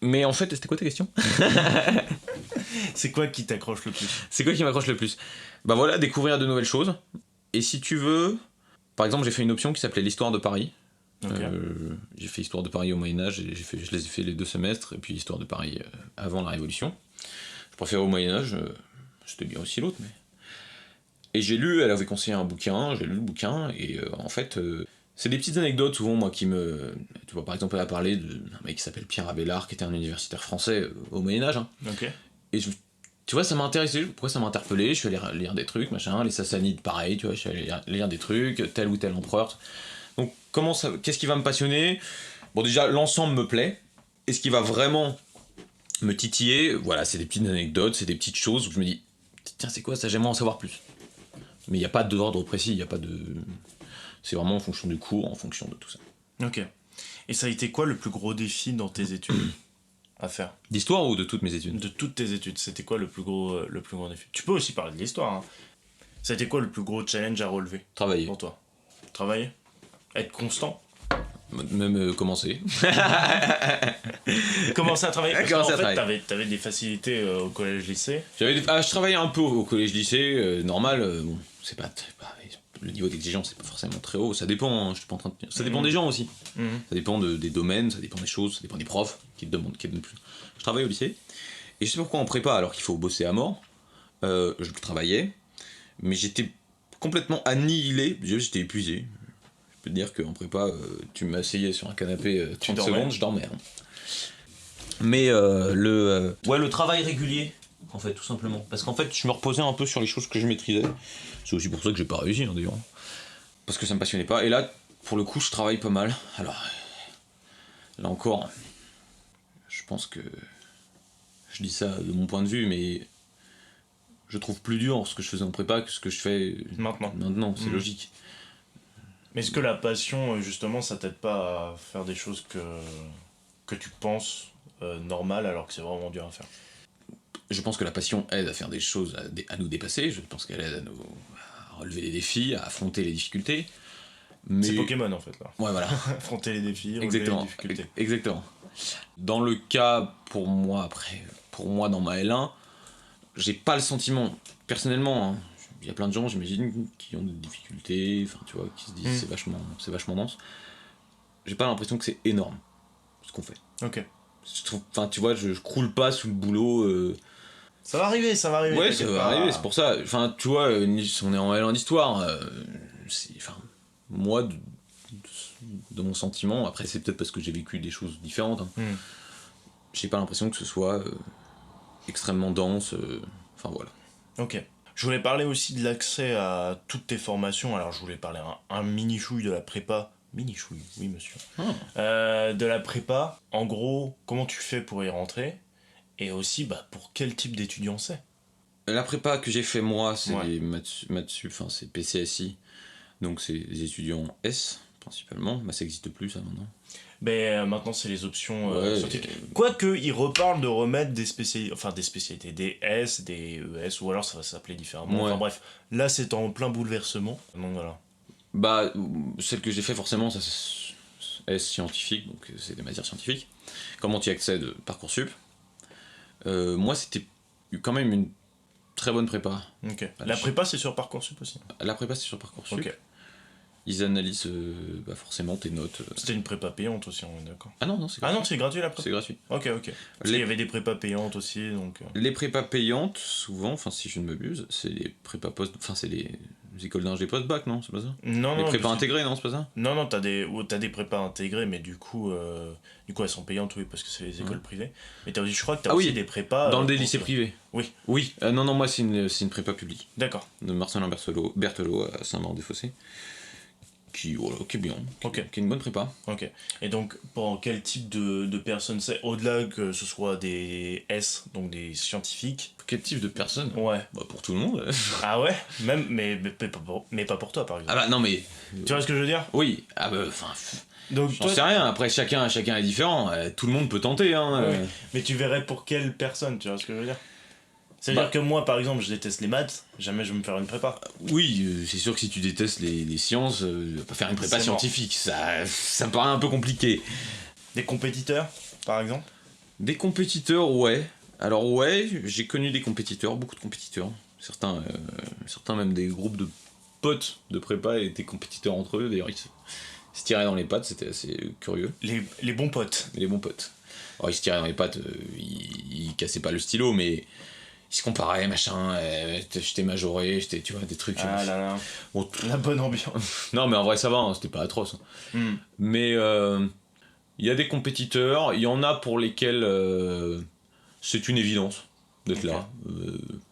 Mais en fait, c'était quoi ta question? C'est quoi qui t'accroche le plus? C'est quoi qui m'accroche le plus? Bah voilà, découvrir de nouvelles choses. Et si tu veux, par exemple, j'ai fait une option qui s'appelait l'histoire de Paris. Okay. J'ai fait histoire de Paris au Moyen-Âge, et je les ai fait les 2 semestres, et puis histoire de Paris avant la Révolution. Je préfère au Moyen-Âge, c'était bien aussi l'autre, mais... Et j'ai lu, elle avait conseillé un bouquin, j'ai lu le bouquin, et en fait... c'est des petites anecdotes souvent moi qui me... Tu vois, par exemple, elle a parlé d'un mec qui s'appelle Pierre Abélard, qui était un universitaire français au Moyen-Âge. Hein. Okay. Et tu vois, ça m'a intéressé, pourquoi ça m'a interpellé, je suis allé lire des trucs, machin, les Sassanides, pareil, tu vois, je suis allé lire des trucs, tel ou tel empereur. Donc, qu'est-ce qui va me passionner? Bon, déjà, l'ensemble me plaît, et ce qui va vraiment me titiller, voilà, c'est des petites anecdotes, c'est des petites choses où je me dis, tiens, c'est quoi ça, j'aimerais en savoir plus. Mais il n'y a pas d'ordre précis, il n'y a pas de... C'est vraiment en fonction du cours, en fonction de tout ça. Ok. Et ça a été quoi le plus gros défi dans tes études à faire? D'histoire ou de toutes mes études? De toutes tes études. C'était quoi le plus gros défi? Tu peux aussi parler de l'histoire. Hein. Ça a été quoi le plus gros challenge à relever? Travailler. Pour toi? Travailler? Être constant? Même commencer. Commencer à travailler. Parce qu'en fait, t'avais des facilités au collège-lycée. Je travaillais un peu au collège-lycée, normal. Bon, c'est pas le niveau d'exigence c'est pas forcément très haut, ça dépend, hein, je suis pas en train de dire. Ça dépend des gens aussi. Ça dépend des domaines, ça dépend des choses, ça dépend des profs qui te demandent plus. Je travaillais au lycée, et je sais pourquoi en prépa, alors qu'il faut bosser à mort, je travaillais, mais j'étais complètement annihilé, j'étais épuisé. Je peux te dire qu'en prépa, tu m'asseyais sur un canapé 30 secondes, je dormais. Hein. Mais le travail régulier, en fait, tout simplement. Parce qu'en fait, je me reposais un peu sur les choses que je maîtrisais. C'est aussi pour ça que j'ai pas réussi, hein, d'ailleurs. Parce que ça me passionnait pas. Et là, pour le coup, je travaille pas mal. Alors, là encore, je pense que je dis ça de mon point de vue, mais je trouve plus dur ce que je faisais en prépa que ce que je fais maintenant, c'est logique. Mais est-ce que la passion, justement, ça t'aide pas à faire des choses que tu penses normales alors que c'est vraiment dur à faire? Je pense que la passion aide à faire des choses, à nous dépasser. Je pense qu'elle aide à relever les défis, à affronter les difficultés. Mais... C'est Pokémon, en fait, là. Ouais, voilà. Affronter les défis, relever les difficultés. Exactement. Dans le cas, pour moi, dans ma L1, j'ai pas le sentiment, personnellement, hein, il y a plein de gens, j'imagine, qui ont des difficultés, enfin, tu vois, qui se disent c'est vachement dense. J'ai pas l'impression que c'est énorme, ce qu'on fait. Ok. Enfin, tu vois, je croule pas sous le boulot. Ça va arriver. Ouais, ça va arriver, c'est pour ça. Enfin, tu vois, si on est en L1 d'histoire, moi, de mon sentiment, après c'est peut-être parce que j'ai vécu des choses différentes, hein, j'ai pas l'impression que ce soit extrêmement dense, enfin voilà. Ok. Je voulais parler aussi de l'accès à toutes tes formations, alors je voulais parler un mini-chouille de la prépa. Mini-chouille, oui monsieur. De la prépa, en gros, comment tu fais pour y rentrer? Et aussi, pour quel type d'étudiant c'est? La prépa que j'ai fait moi, c'est les maths sup, enfin c'est PCSI, donc c'est les étudiants S principalement, ça existe plus ça maintenant. Maintenant c'est les options scientifiques. Quoique ils reparlent de remettre des spécialités, des S, des ES, ou alors ça va s'appeler différemment. Enfin bref, là c'est en plein bouleversement, donc voilà. Celle que j'ai fait forcément, ça c'est S scientifique, donc c'est des matières scientifiques. Comment tu y accèdes? Parcoursup. Moi c'était quand même une très bonne prépa. Ok. La prépa c'est sur Parcoursup aussi? La prépa c'est sur Parcoursup. Ok. Ils analysent forcément tes notes. C'était une prépa payante aussi, on est d'accord? Ah non, c'est gratuit. Ah non, c'est gratuit la prépa? C'est gratuit. Ok. Parce qu'il y avait des prépas payantes aussi, donc... Les prépas payantes, souvent, enfin si je ne m'abuse, c'est les prépas c'est les écoles d'ingé post-bac, non? C'est pas ça? Non. Les prépas intégrées, non? C'est pas ça? Non, t'as des prépas intégrées, mais du coup elles sont payantes, oui, parce que c'est les écoles privées. Mais je crois que t'as aussi des prépas... Dans des lycées privés? Oui. Oui. Non, moi c'est une prépa publique. D'accord. De Marcelin Berthelot à Saint-Maur-des-Fossés. Qui est bien, qui est une bonne prépa. Ok. Et donc, pour quel type de personnes c'est? Au-delà que ce soit des S, donc des scientifiques. Quel type de personnes? Ouais. Pour tout le monde. Ah ouais? Même, mais pas pour toi, par exemple. Ah non, mais... Tu vois ce que je veux dire? Oui. Donc j'en sais rien, après chacun est différent. Tout le monde peut tenter, hein. Ouais. Mais tu verrais pour quelle personne, tu vois ce que je veux dire? C'est-à-dire que moi, par exemple, je déteste les maths, jamais je vais me faire une prépa. Oui, c'est sûr que si tu détestes les sciences, pas faire une prépa scientifique, ça me paraît un peu compliqué. Des compétiteurs, par exemple? Des compétiteurs, ouais. Alors ouais, j'ai connu des compétiteurs, beaucoup de compétiteurs. Certains même des groupes de potes de prépa étaient compétiteurs entre eux, d'ailleurs ils se tiraient dans les pattes, c'était assez curieux. Les bons potes. Les bons potes. Alors ils se tiraient dans les pattes, ils cassaient pas le stylo, mais... Ils se comparaient, machin, j'étais majoré, tu vois, des trucs... Ah là là, bon, la bonne ambiance. Non mais en vrai ça va, hein, c'était pas atroce. Hein. Mais il y a des compétiteurs, il y en a pour lesquels c'est une évidence d'être là.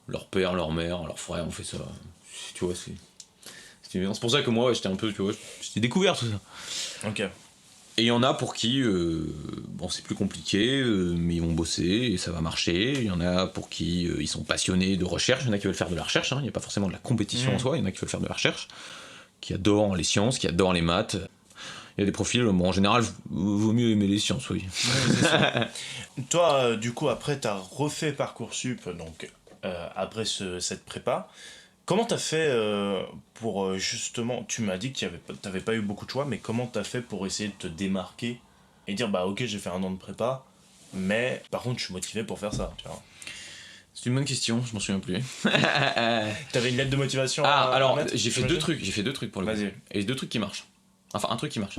Leur père, leur mère, leur frère ont fait ça. Tu vois, c'est une évidence. C'est pour ça que moi, j'étais un peu, tu vois, j'étais découvert tout ça. Ok. Et il y en a pour qui, c'est plus compliqué, mais ils vont bosser et ça va marcher. Il y en a pour qui ils sont passionnés de recherche. Il y en a qui veulent faire de la recherche. Il n'y a pas forcément de la compétition en soi. Il y en a qui veulent faire de la recherche, qui adorent les sciences, qui adorent les maths. Il y a des profils, en général, vaut mieux aimer les sciences, oui. Ouais, c'est ça. Toi, du coup, après, t'as refait Parcoursup, donc après cette prépa. Comment t'as fait pour justement, tu m'as dit que t'avais pas eu beaucoup de choix, mais comment t'as fait pour essayer de te démarquer et dire ok, j'ai fait un an de prépa, mais par contre je suis motivé pour faire ça, tu vois? C'est une bonne question, je m'en souviens plus. T'avais une lettre de motivation? Alors j'ai fait deux trucs pour le coup. Vas-y. Et deux trucs qui marchent. Enfin un truc qui marche.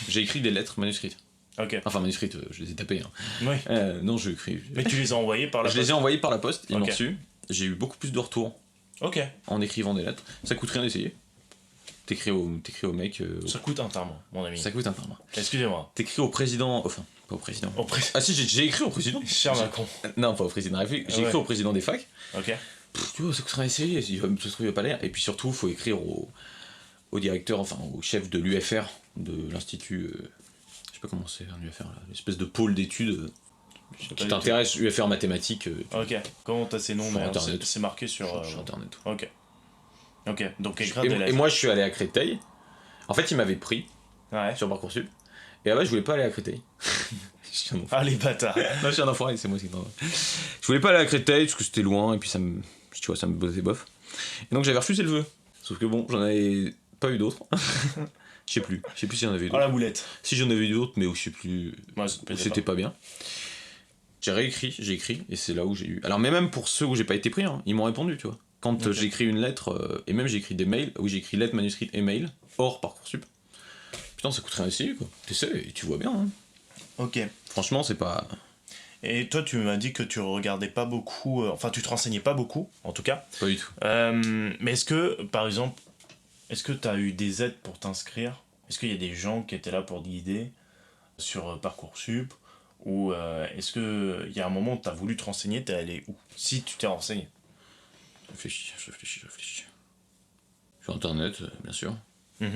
J'ai écrit des lettres manuscrites. Ok. Enfin manuscrites, je les ai tapées. Hein. Oui. Non, je écris. Mais tu les as envoyées par la poste? Je les ai envoyées par la poste, ils m'ont reçu. J'ai eu beaucoup plus de retours. Ok. En écrivant des lettres. Ça coûte rien d'essayer. T'écris au mec. Ça coûte un timbre, mon ami. Ça coûte un timbre. Excusez-moi. T'écris au président. Enfin, Pas au président. Ah si, j'ai écrit au président. Cher Macron. Non, pas au président de la République. J'ai écrit au président des facs. Ok. Tu vois, ça coûtera un essai, ça se trouve, il va pas l'air. Et puis surtout, il faut écrire au directeur, enfin au chef de l'UFR, de l'Institut. Je sais pas comment c'est un UFR, là, l'espèce de pôle d'études qui t'intéresse, UFR mathématiques. Ok. Comment t'as ces noms? Sur Internet. C'est marqué sur Internet. Ok. Ok. Donc écrire et, des lettres. et moi, je suis allé à Créteil. En fait, il m'avait pris sur Parcoursup. Et là-bas, je voulais pas aller à Créteil. Ah, les bâtards. Non, je suis un enfoiré, c'est moi qui t'en veux. Je voulais pas aller à Créteil parce que c'était loin et puis ça me bossait bof. Et donc j'avais refusé le vœu. Sauf que bon, j'en avais pas eu d'autres. Je sais plus si j'en avais eu d'autres. Ah, la boulette. Si j'en avais eu d'autres, mais où je sais plus. Ouais, c'était pas bien. J'ai écrit, et c'est là où j'ai eu. Alors, mais même pour ceux où j'ai pas été pris, hein, ils m'ont répondu, tu vois. Quand j'écris une lettre, et même j'ai écrit des mails, où j'ai écrit lettre manuscrite et mail, hors Parcoursup. Putain, ça coûte rien à essayer, quoi. T'essaies et tu vois bien, hein. Ok. Franchement, c'est pas. Et toi, tu m'as dit que tu regardais pas beaucoup, enfin, tu te renseignais pas beaucoup, en tout cas. Pas du tout. Mais est-ce que, par exemple, t'as eu des aides pour t'inscrire? Est-ce qu'il y a des gens qui étaient là pour te guider sur Parcoursup? Ou est-ce qu'il y a un moment où t'as voulu te renseigner, t'es allé où? Si tu t'es renseigné. Je réfléchis. Sur Internet, bien sûr. Je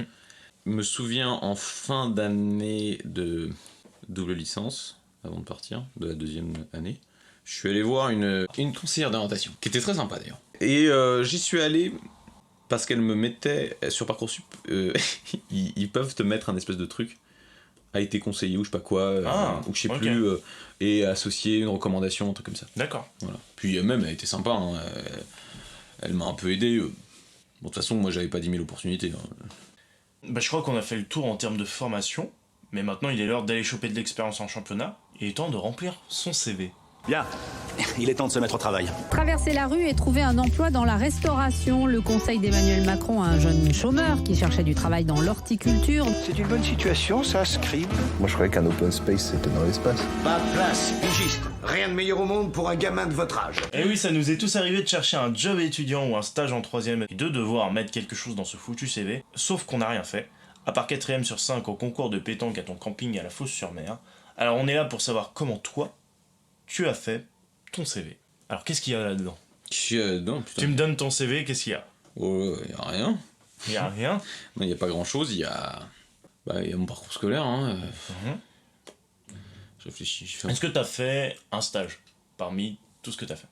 me souviens en fin d'année de double licence, avant de partir, de la deuxième année, je suis allé voir une conseillère d'orientation, qui était très sympa d'ailleurs. Et j'y suis allé parce qu'elle me mettait sur Parcoursup, ils peuvent te mettre un espèce de truc, a été conseillé ou je sais pas quoi, ou je sais plus, et associer une recommandation, un truc comme ça. D'accord. Voilà. Puis même, elle était sympa, hein, elle m'a un peu aidé. Bon, de toute façon, moi j'avais pas 10 000 opportunités. Hein. Bah, je crois qu'on a fait le tour en termes de formation, mais maintenant il est l'heure d'aller choper de l'expérience en championnat, et il est temps de remplir son CV. Bien, il est temps de se mettre au travail. Traverser la rue et trouver un emploi dans la restauration. Le conseil d'Emmanuel Macron à un jeune chômeur qui cherchait du travail dans l'horticulture. C'est une bonne situation, ça, Scribe. Moi, je croyais qu'un open space, c'était dans l'espace. Pas de place, pigiste. Rien de meilleur au monde pour un gamin de votre âge. Et oui, ça nous est tous arrivé de chercher un job étudiant ou un stage en 3ème et de devoir mettre quelque chose dans ce foutu CV, sauf qu'on n'a rien fait, à part 4ème sur 5 au concours de pétanque à ton camping à la Fosse-sur-Mer. Alors on est là pour savoir comment toi, tu as fait ton CV. Alors qu'est-ce qu'il y a là-dedans? Qu'est-ce qu'il y a là-dedans, putain? Tu me donnes ton CV, qu'est-ce qu'il y a? Oh, y a rien. Y a rien? Non, y a pas grand-chose, y a mon parcours scolaire, hein. Je réfléchis. Est-ce que t'as fait un stage parmi tout ce que t'as fait?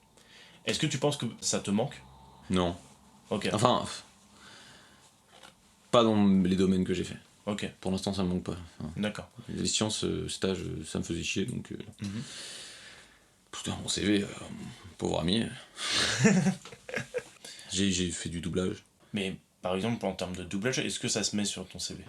Est-ce que tu penses que ça te manque? Non. Ok. Enfin, pas dans les domaines que j'ai fait. Ok. Pour l'instant, ça me manque pas. Enfin, d'accord. Les sciences, stage, ça me faisait chier, donc... Putain, mon CV, pauvre ami. J'ai fait du doublage. Mais, par exemple, en termes de doublage, est-ce que ça se met sur ton CV?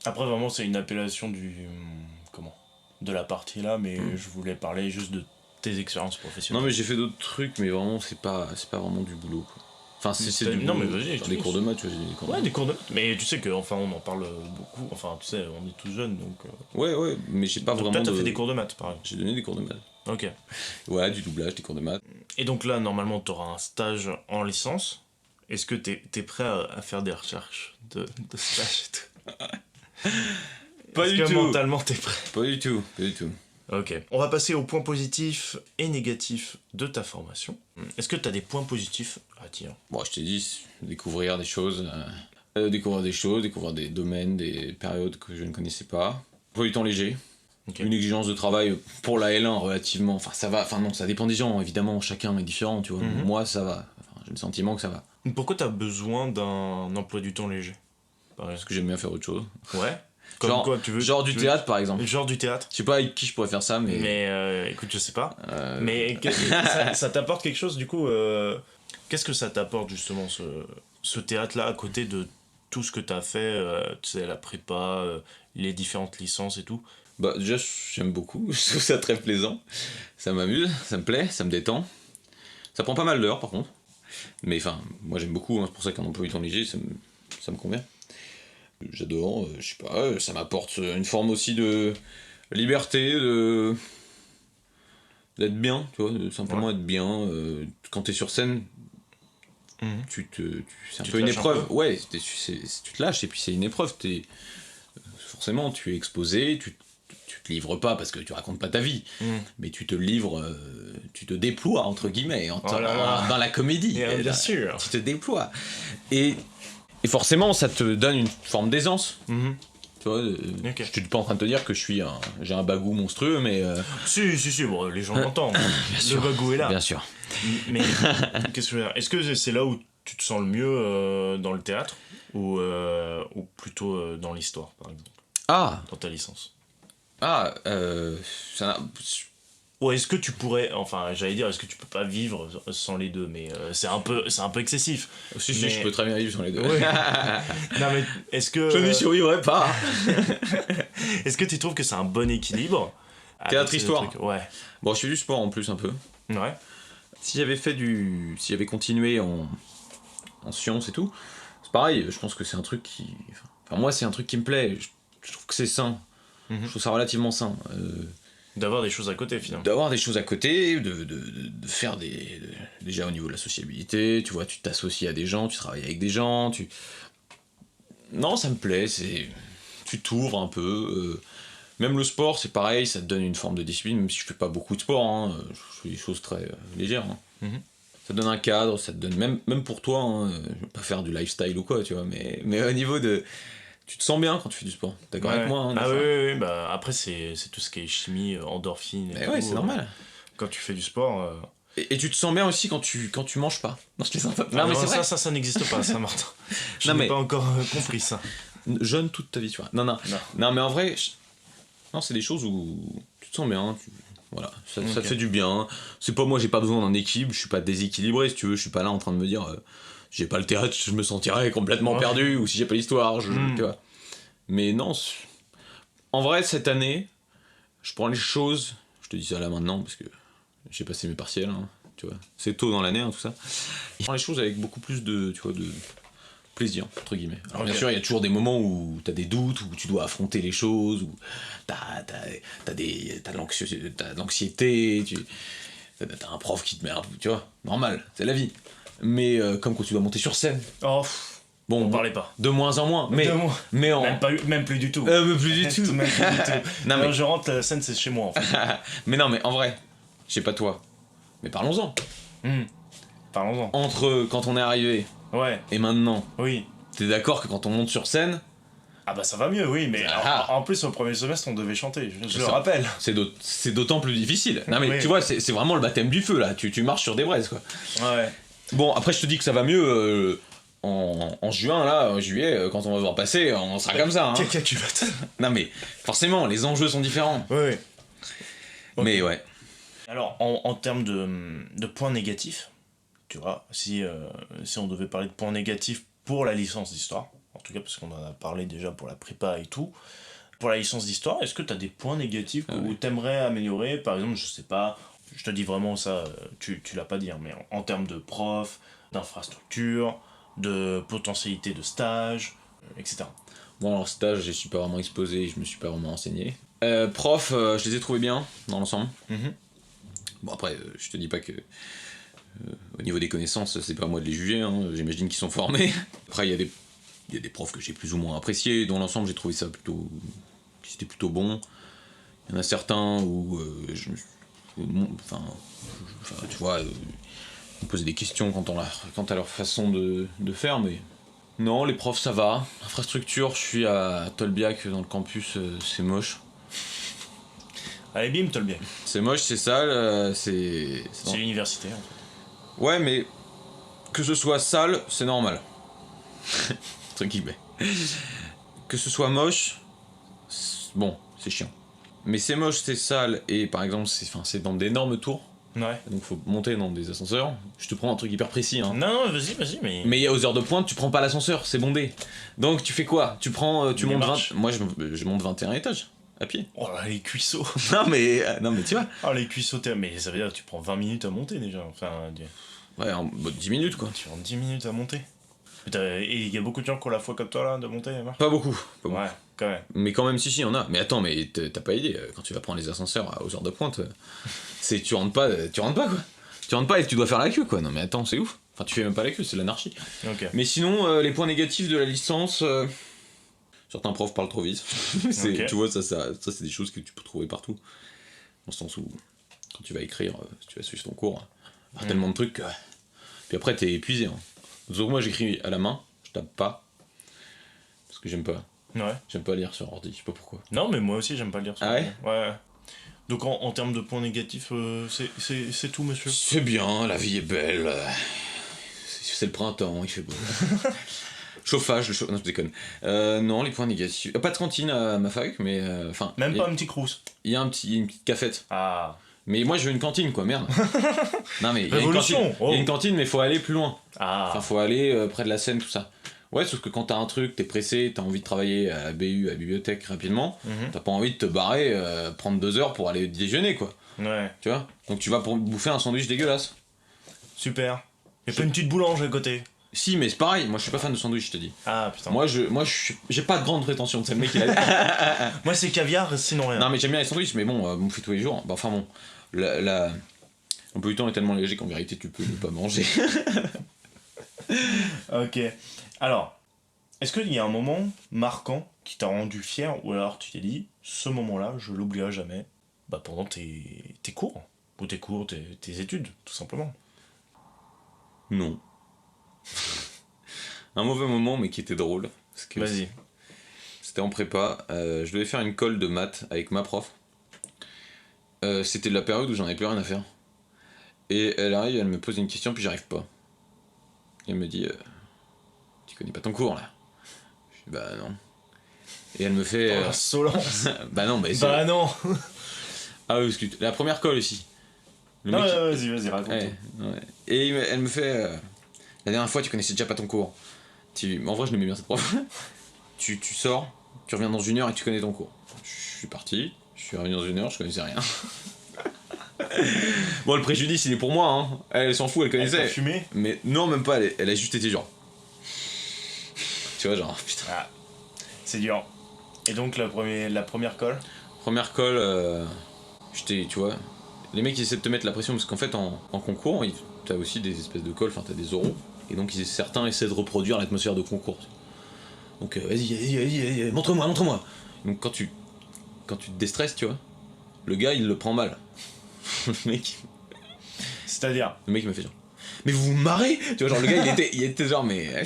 Après, vraiment, c'est une appellation de la partie là, mais je voulais parler juste de tes expériences professionnelles. Non, mais j'ai fait d'autres trucs, mais vraiment, c'est pas vraiment du boulot, quoi. Enfin, c'est du non, boulot. mais vas-y, des cours de maths, tu vois, j'ai des cours de maths. Ouais, des cours de maths. Mais tu sais que, enfin, on en parle beaucoup. Enfin, tu sais, on est tous jeunes, donc... Ouais, mais j'ai pas vraiment... Toi, t'as fait des cours de maths, par exemple. J'ai donné des cours de maths. Ok. Ouais, du doublage, des cours de maths. Et donc là, normalement, t'auras un stage en licence. Est-ce que t'es prêt à faire des recherches de stage et tout? Pas du tout. Est-ce que mentalement, t'es prêt? Pas du tout. Ok. On va passer aux points positifs et négatifs de ta formation. Est-ce que t'as des points positifs à dire? Bon, je t'ai dit, découvrir des choses, découvrir des domaines, des périodes que je ne connaissais pas. Emploi du temps léger. Okay. Une exigence de travail pour la L1 relativement... Enfin, ça va. Enfin, non, ça dépend des gens, évidemment. Chacun est différent, tu vois. Moi, ça va. Enfin, j'ai le sentiment que ça va. Pourquoi t'as besoin d'un emploi du temps léger? Parce que j'aime bien faire autre chose. Ouais. Comme genre, quoi, tu veux, genre du théâtre, par exemple. Genre du théâtre. Je sais pas avec qui je pourrais faire ça, mais... Mais écoute, je sais pas. Mais ça t'apporte quelque chose, du coup qu'est-ce que ça t'apporte, justement, ce théâtre-là, à côté de tout ce que t'as fait, tu sais, la prépa, les différentes licences et tout? Bah, déjà, j'aime beaucoup. Je trouve ça très plaisant. Ça m'amuse, ça me plaît, ça me détend. Ça prend pas mal d'heures, par contre. Mais enfin, moi, j'aime beaucoup. Hein, c'est pour ça qu'un emploi du temps léger, ça me convient. J'adore, je sais pas, ça m'apporte une forme aussi de liberté, d'être bien, tu vois, de simplement être bien. Quand t'es sur scène, c'est un peu une épreuve. Ouais, tu te lâches et puis c'est une épreuve. forcément, tu es exposé, tu te livres pas parce que tu racontes pas ta vie, mais tu te livres, tu te déploies, entre guillemets, dans la comédie. Bien sûr. Tu te déploies. Et forcément, ça te donne une forme d'aisance. Tu vois, je suis pas en train de te dire que j'ai un bagou monstrueux, mais... Si, bon, les gens l'entendent. Le bagou est là. Bien sûr. Mais qu'est-ce que je veux dire ? Est-ce que c'est là où tu te sens le mieux dans le théâtre ou plutôt dans l'histoire, par exemple ? Dans ta licence. Ou est-ce que tu pourrais, enfin j'allais dire, est-ce que tu peux pas vivre sans les deux, mais c'est un peu excessif. Si, je peux très bien vivre sans les deux. Ouais. Non mais est-ce que... Je n'y survivrai pas. Est-ce que tu trouves que c'est un bon équilibre ? Théâtre histoire. Ouais. Bon, je fais du sport en plus un peu. Ouais. Si j'avais continué en sciences et tout, c'est pareil, je pense que c'est un truc qui... Enfin moi c'est un truc qui me plaît, je trouve que c'est sain. Je trouve ça relativement sain. D'avoir des choses à côté, finalement. D'avoir des choses à côté, de faire déjà au niveau de la sociabilité, tu vois, tu t'associes à des gens, tu travailles avec des gens, Non, ça me plaît, tu t'ouvres un peu. Même le sport, c'est pareil, ça te donne une forme de discipline, même si je fais pas beaucoup de sport, hein, je fais des choses très légères. Hein. Ça te donne un cadre, ça te donne, même pour toi, hein, je veux pas faire du lifestyle ou quoi, tu vois, mais au niveau de... Tu te sens bien quand tu fais du sport, d'accord avec moi, hein, oui, bah après c'est tout ce qui est chimie, endorphine et tout. Ouais, c'est normal. Quand tu fais du sport... Et tu te sens bien aussi quand tu manges pas. Non, je plaisante. Non, mais c'est vrai. Ça n'existe pas, ça, Martin. Je n'ai pas encore compris ça. Jeûne toute ta vie, tu vois. Non, mais en vrai, non, c'est des choses où tu te sens bien, voilà, ça te fait du bien. C'est pas moi, j'ai pas besoin d'un équilibre, je suis pas déséquilibré, si tu veux, je suis pas là en train de me dire... j'ai pas le théâtre, je me sentirais complètement perdu, ou si j'ai pas l'histoire, tu vois. Mais non, en vrai, cette année, je prends les choses, je te dis ça là maintenant, parce que j'ai passé mes partiels, hein, tu vois, c'est tôt dans l'année, hein, tout ça. Je prends les choses avec beaucoup plus de plaisir, entre guillemets. Alors bien sûr, il y a toujours des moments où t'as des doutes, où tu dois affronter les choses, où t'as de l'anxiété, t'as un prof qui te met un peu, tu vois, normal, c'est la vie. Mais comme quand tu dois monter sur scène. Bon, on parlait pas. De moins en moins. Mais même plus du tout. Même plus du tout. Non, mais je rentre, la scène c'est chez moi en fait. Mais non, mais en vrai, je sais pas toi, mais parlons-en. Parlons-en. Entre quand on est arrivé et maintenant, t'es d'accord que quand on monte sur scène... Ah bah ça va mieux, oui, mais en plus au premier semestre on devait chanter, je le rappelle. C'est d'autant plus difficile. Non mais tu vois, c'est vraiment le baptême du feu là, tu marches sur des braises quoi. Ouais. Bon, après je te dis que ça va mieux en juin, là, en juillet, quand on va voir passer, on sera comme ça. Hein. Quel culotte. Non mais, forcément, les enjeux sont différents. Oui. Okay. Mais ouais. Alors, en termes de points négatifs, tu vois, si on devait parler de points négatifs pour la licence d'histoire, en tout cas parce qu'on en a parlé déjà pour la prépa et tout, pour la licence d'histoire, est-ce que tu as des points négatifs où t'aimerais améliorer, par exemple, je sais pas... Je te dis vraiment ça, tu l'as pas dit, hein, mais en termes de profs, d'infrastructures, de potentialité de stage, etc. Bon, alors stage, je suis pas vraiment exposé, je me suis pas vraiment renseigné. Profs, je les ai trouvés bien, dans l'ensemble. Bon, après, je te dis pas que... au niveau des connaissances, c'est pas à moi de les juger, hein, j'imagine qu'ils sont formés. Après, il y a des profs que j'ai plus ou moins appréciés, dans l'ensemble, j'ai trouvé ça c'était plutôt bon. Il y en a certains où tu vois, on posait des questions quant à leur façon de faire, mais non, les profs ça va. Infrastructure, je suis à Tolbiac dans le campus, c'est moche. Allez bim, Tolbiac. C'est moche, c'est sale, c'est l'université en fait. Ouais, mais que ce soit sale, c'est normal. Entre guillemets. Que ce soit moche, bon, c'est chiant. Mais c'est moche, c'est sale, et par exemple, c'est dans d'énormes tours. Ouais. Donc faut monter dans des ascenseurs. Je te prends un truc hyper précis. Hein. Non, vas-y, mais... Mais aux heures de pointe, tu prends pas l'ascenseur, c'est bondé. Donc tu fais quoi ? Tu montes 20... Moi, je monte 21 étages, à pied. Oh là, les cuisseaux. non, mais tu vois. Oh, les cuisseaux, mais ça veut dire que tu prends 20 minutes à monter, déjà. Enfin... Ouais, 10 minutes, quoi. Tu prends 10 minutes à monter. Et il y a beaucoup de gens qui ont la foi comme toi, là, de monter, Marc ? Pas beaucoup. Ouais, quand même. Mais quand même, si, il y en a. Mais attends, mais t'as pas idée, quand tu vas prendre les ascenseurs aux heures de pointe, c'est tu rentres pas, quoi. Tu rentres pas et tu dois faire la queue, quoi. Non, mais attends, c'est ouf. Enfin, tu fais même pas la queue, c'est l'anarchie. Okay. Mais sinon, les points négatifs de la licence, Certains profs parlent trop vite. Ok. Tu vois, ça c'est des choses que tu peux trouver partout. Dans le sens où, quand tu vas écrire, tu vas suivre ton cours, il y a tellement de trucs que... Puis après, t'es épuisé. Hein. Donc moi, j'écris à la main, je tape pas. Parce que j'aime pas. Ouais. J'aime pas lire sur ordi, je sais pas pourquoi. Non, mais moi aussi, j'aime pas lire ça. Ah ouais ? Ouais. Donc en termes de points négatifs, c'est tout, monsieur ? C'est bien, la vie est belle. C'est le printemps, il fait beau. Chauffage, non, je déconne. Non, les points négatifs. Pas de cantine à ma fac, mais enfin. Même pas un petit crous. Il y a une petite cafette. Ah. Mais moi je veux une cantine quoi, merde. Non mais il y a une cantine, mais faut aller plus loin. Ah. Enfin faut aller près de la Seine, tout ça. Ouais, sauf que quand t'as un truc, t'es pressé, t'as envie de travailler à la BU, à la bibliothèque rapidement, t'as pas envie de te barrer, prendre 2 heures pour aller déjeuner quoi. Ouais. Tu vois ? Donc tu vas pour bouffer un sandwich dégueulasse. Super. Y'a pas une petite boulange à côté ? Si, mais c'est pareil, moi je suis pas fan de sandwich, je te dis. Ah putain. Moi j'ai pas de grande prétention, c'est le mec qui a. Moi c'est caviar, sinon rien. Non mais j'aime bien les sandwichs, mais bon, bouffer tous les jours, bah enfin bon. L'emploi du temps est tellement léger qu'en vérité tu peux ne pas manger. Ok. Alors, est-ce qu'il y a un moment marquant qui t'a rendu fier, ou alors tu t'es dit, ce moment-là, je l'oublierai jamais, bah pendant tes cours, ou tes études, tout simplement. Non. Un mauvais moment, mais qui était drôle. Parce que Vas-y. C'était en prépa, je devais faire une colle de maths avec ma prof. C'était de la période où j'en avais plus rien à faire. Et elle arrive, elle me pose une question, puis j'arrive pas. Et elle me dit, tu connais pas ton cours là ? Je dis, bah non. Et elle me fait... Insolence. Bah non, bah Bah non. Ah oui, parce que la première colle aussi. Non, vas-y, raconte. Ouais. Et elle me fait... la dernière fois, tu connaissais déjà pas ton cours. En vrai, je l'aimais bien cette prof. tu sors, tu reviens dans 1 heure et tu connais ton cours. Je suis parti, je suis revenu dans 1 heure, je connaissais rien. Bon, le préjudice, il est pour moi, hein. Elle s'en fout, elle connaissait. Elle t'a fumé ? Mais non, même pas, elle a juste été genre... Tu vois, genre, putain. Ah, c'est dur. Et donc, la première colle ? Première colle, tu vois... Les mecs ils essaient de te mettre la pression parce qu'en fait en concours t'as aussi des espèces de colles, enfin t'as des oraux et donc certains essaient de reproduire l'atmosphère de concours. Donc vas-y, montre-moi. Donc quand tu te déstresses, tu vois, le gars il le prend mal. Le mec il m'a fait genre, mais vous vous marrez, tu vois, genre le gars il était genre mais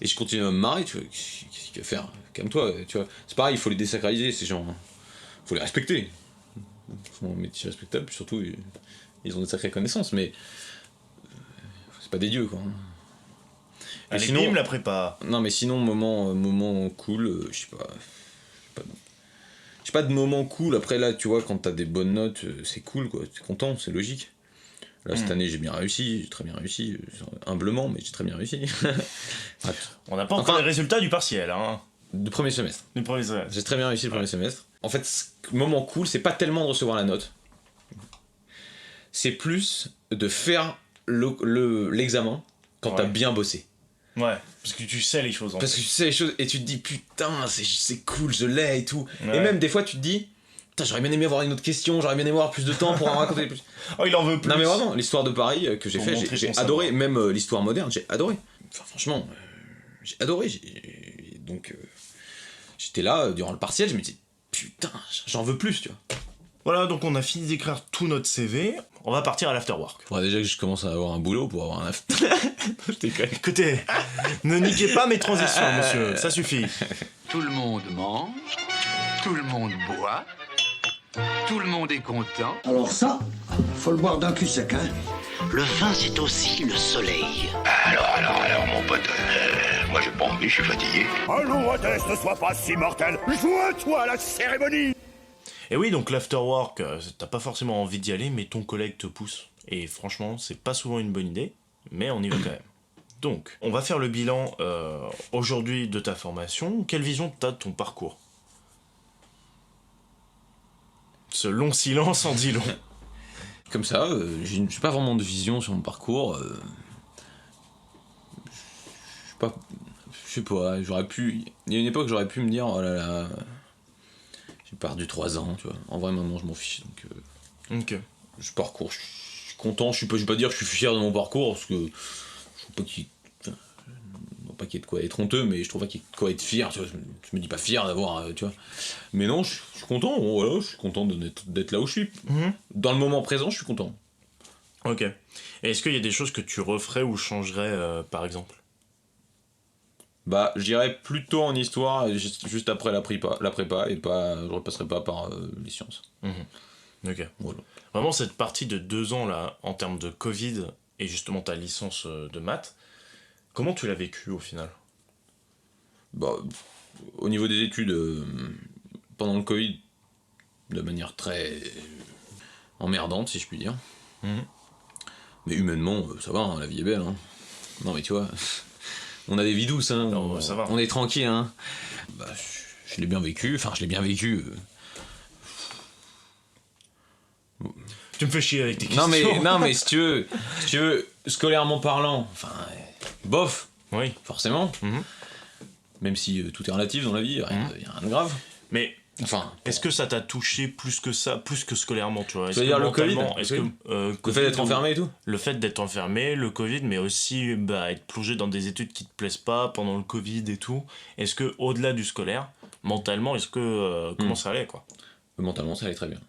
et je continue à me marrer, tu vois, qu'est-ce qu'il va faire, calme-toi, tu vois, c'est pareil, il faut les désacraliser ces gens, faut les respecter. Ils font un métier respectable, puis surtout ils ont des sacrées connaissances, mais c'est pas des dieux quoi. Et sinon la prépa. Non mais sinon moment cool, je sais pas de moment cool. Après là tu vois quand t'as des bonnes notes c'est cool quoi, t'es content, c'est logique. Là cette année j'ai très bien réussi, humblement mais j'ai très bien réussi. On n'a pas encore les résultats du partiel hein. Du premier semestre. J'ai très bien réussi le premier semestre. En fait, le moment cool, c'est pas tellement de recevoir la note. C'est plus de faire l'examen quand t'as bien bossé. Ouais, parce que tu sais les choses. Parce que tu sais les choses et tu te dis putain, c'est cool, je l'ai et tout. Ouais. Et même des fois, tu te dis putain, j'aurais bien aimé avoir une autre question, j'aurais bien aimé avoir plus de temps pour en raconter plus. Oh, il en veut plus. Non mais vraiment, l'histoire de Paris que j'ai fait, j'ai adoré. Même l'histoire moderne, j'ai adoré. Enfin, franchement, j'ai adoré. Donc, j'étais là durant le partiel, je me dis putain, j'en veux plus, tu vois. Voilà, donc on a fini d'écrire tout notre CV. On va partir à l'afterwork. Faudrait déjà que je commence à avoir un boulot pour avoir un after. Écoutez, ne niquez pas mes transitions, monsieur. Ça suffit. Tout le monde mange, tout le monde boit, tout le monde est content. Alors ça, faut le boire d'un cul sec, hein. Le vin, c'est aussi le soleil. Alors, mon pote, moi j'ai pas envie, je suis fatigué. Allons, Odès, ne sois pas si mortel. Joins-toi à la cérémonie. Et oui, donc l'afterwork, t'as pas forcément envie d'y aller, mais ton collègue te pousse. Et franchement, c'est pas souvent une bonne idée, mais on y va quand même. Donc, on va faire le bilan aujourd'hui de ta formation. Quelle vision t'as de ton parcours ? Ce long silence en dit long. Comme ça, j'ai pas vraiment de vision sur mon parcours. Je sais pas, j'aurais pu... Il y a une époque, j'aurais pu me dire, oh là là, j'ai perdu 3 ans, tu vois. En vrai, maintenant, je m'en fiche, donc... Ok. Je suis content, je vais pas dire que je suis fier de mon parcours, parce que... Je sais pas qui... pas qu'il y ait de quoi être honteux, mais je trouve pas qu'il y ait de quoi être fier, tu vois, je me dis pas fier d'avoir, tu vois, mais non, je suis content, bon, voilà, je suis content d'être là où je suis, dans le moment présent, je suis content. Ok. Et est-ce qu'il y a des choses que tu referais ou changerais, par exemple? Bah, je dirais plutôt en histoire, juste après la prépa, et pas, je repasserai pas par les sciences. Ok. Voilà. Vraiment, cette partie de 2 ans, là, en termes de Covid, et justement ta licence de maths, comment tu l'as vécu au final? Bah, au niveau des études, pendant le Covid, de manière très emmerdante, si je puis dire. Mais humainement, ça va, hein, la vie est belle. Hein. Non, mais tu vois, on a des vies douces, hein, non, ça va. On est tranquille. Hein. Bah, je l'ai bien vécu, enfin, je l'ai bien vécu. Tu me fais chier avec tes questions. Non, mais si tu veux, scolairement parlant, enfin, bof, oui, forcément. Même si tout est relatif dans la vie, il y a rien de grave. Mais enfin, est-ce que ça t'a touché plus que ça, plus que scolairement, tu vois? Tu veux dire le Covid? Le fait d'être enfermé et tout? Le fait d'être enfermé, le Covid, mais aussi être plongé dans des études qui te plaisent pas pendant le Covid et tout. Est-ce que, au-delà du scolaire, mentalement, est-ce que comment ça allait, quoi? Mentalement, ça allait très bien.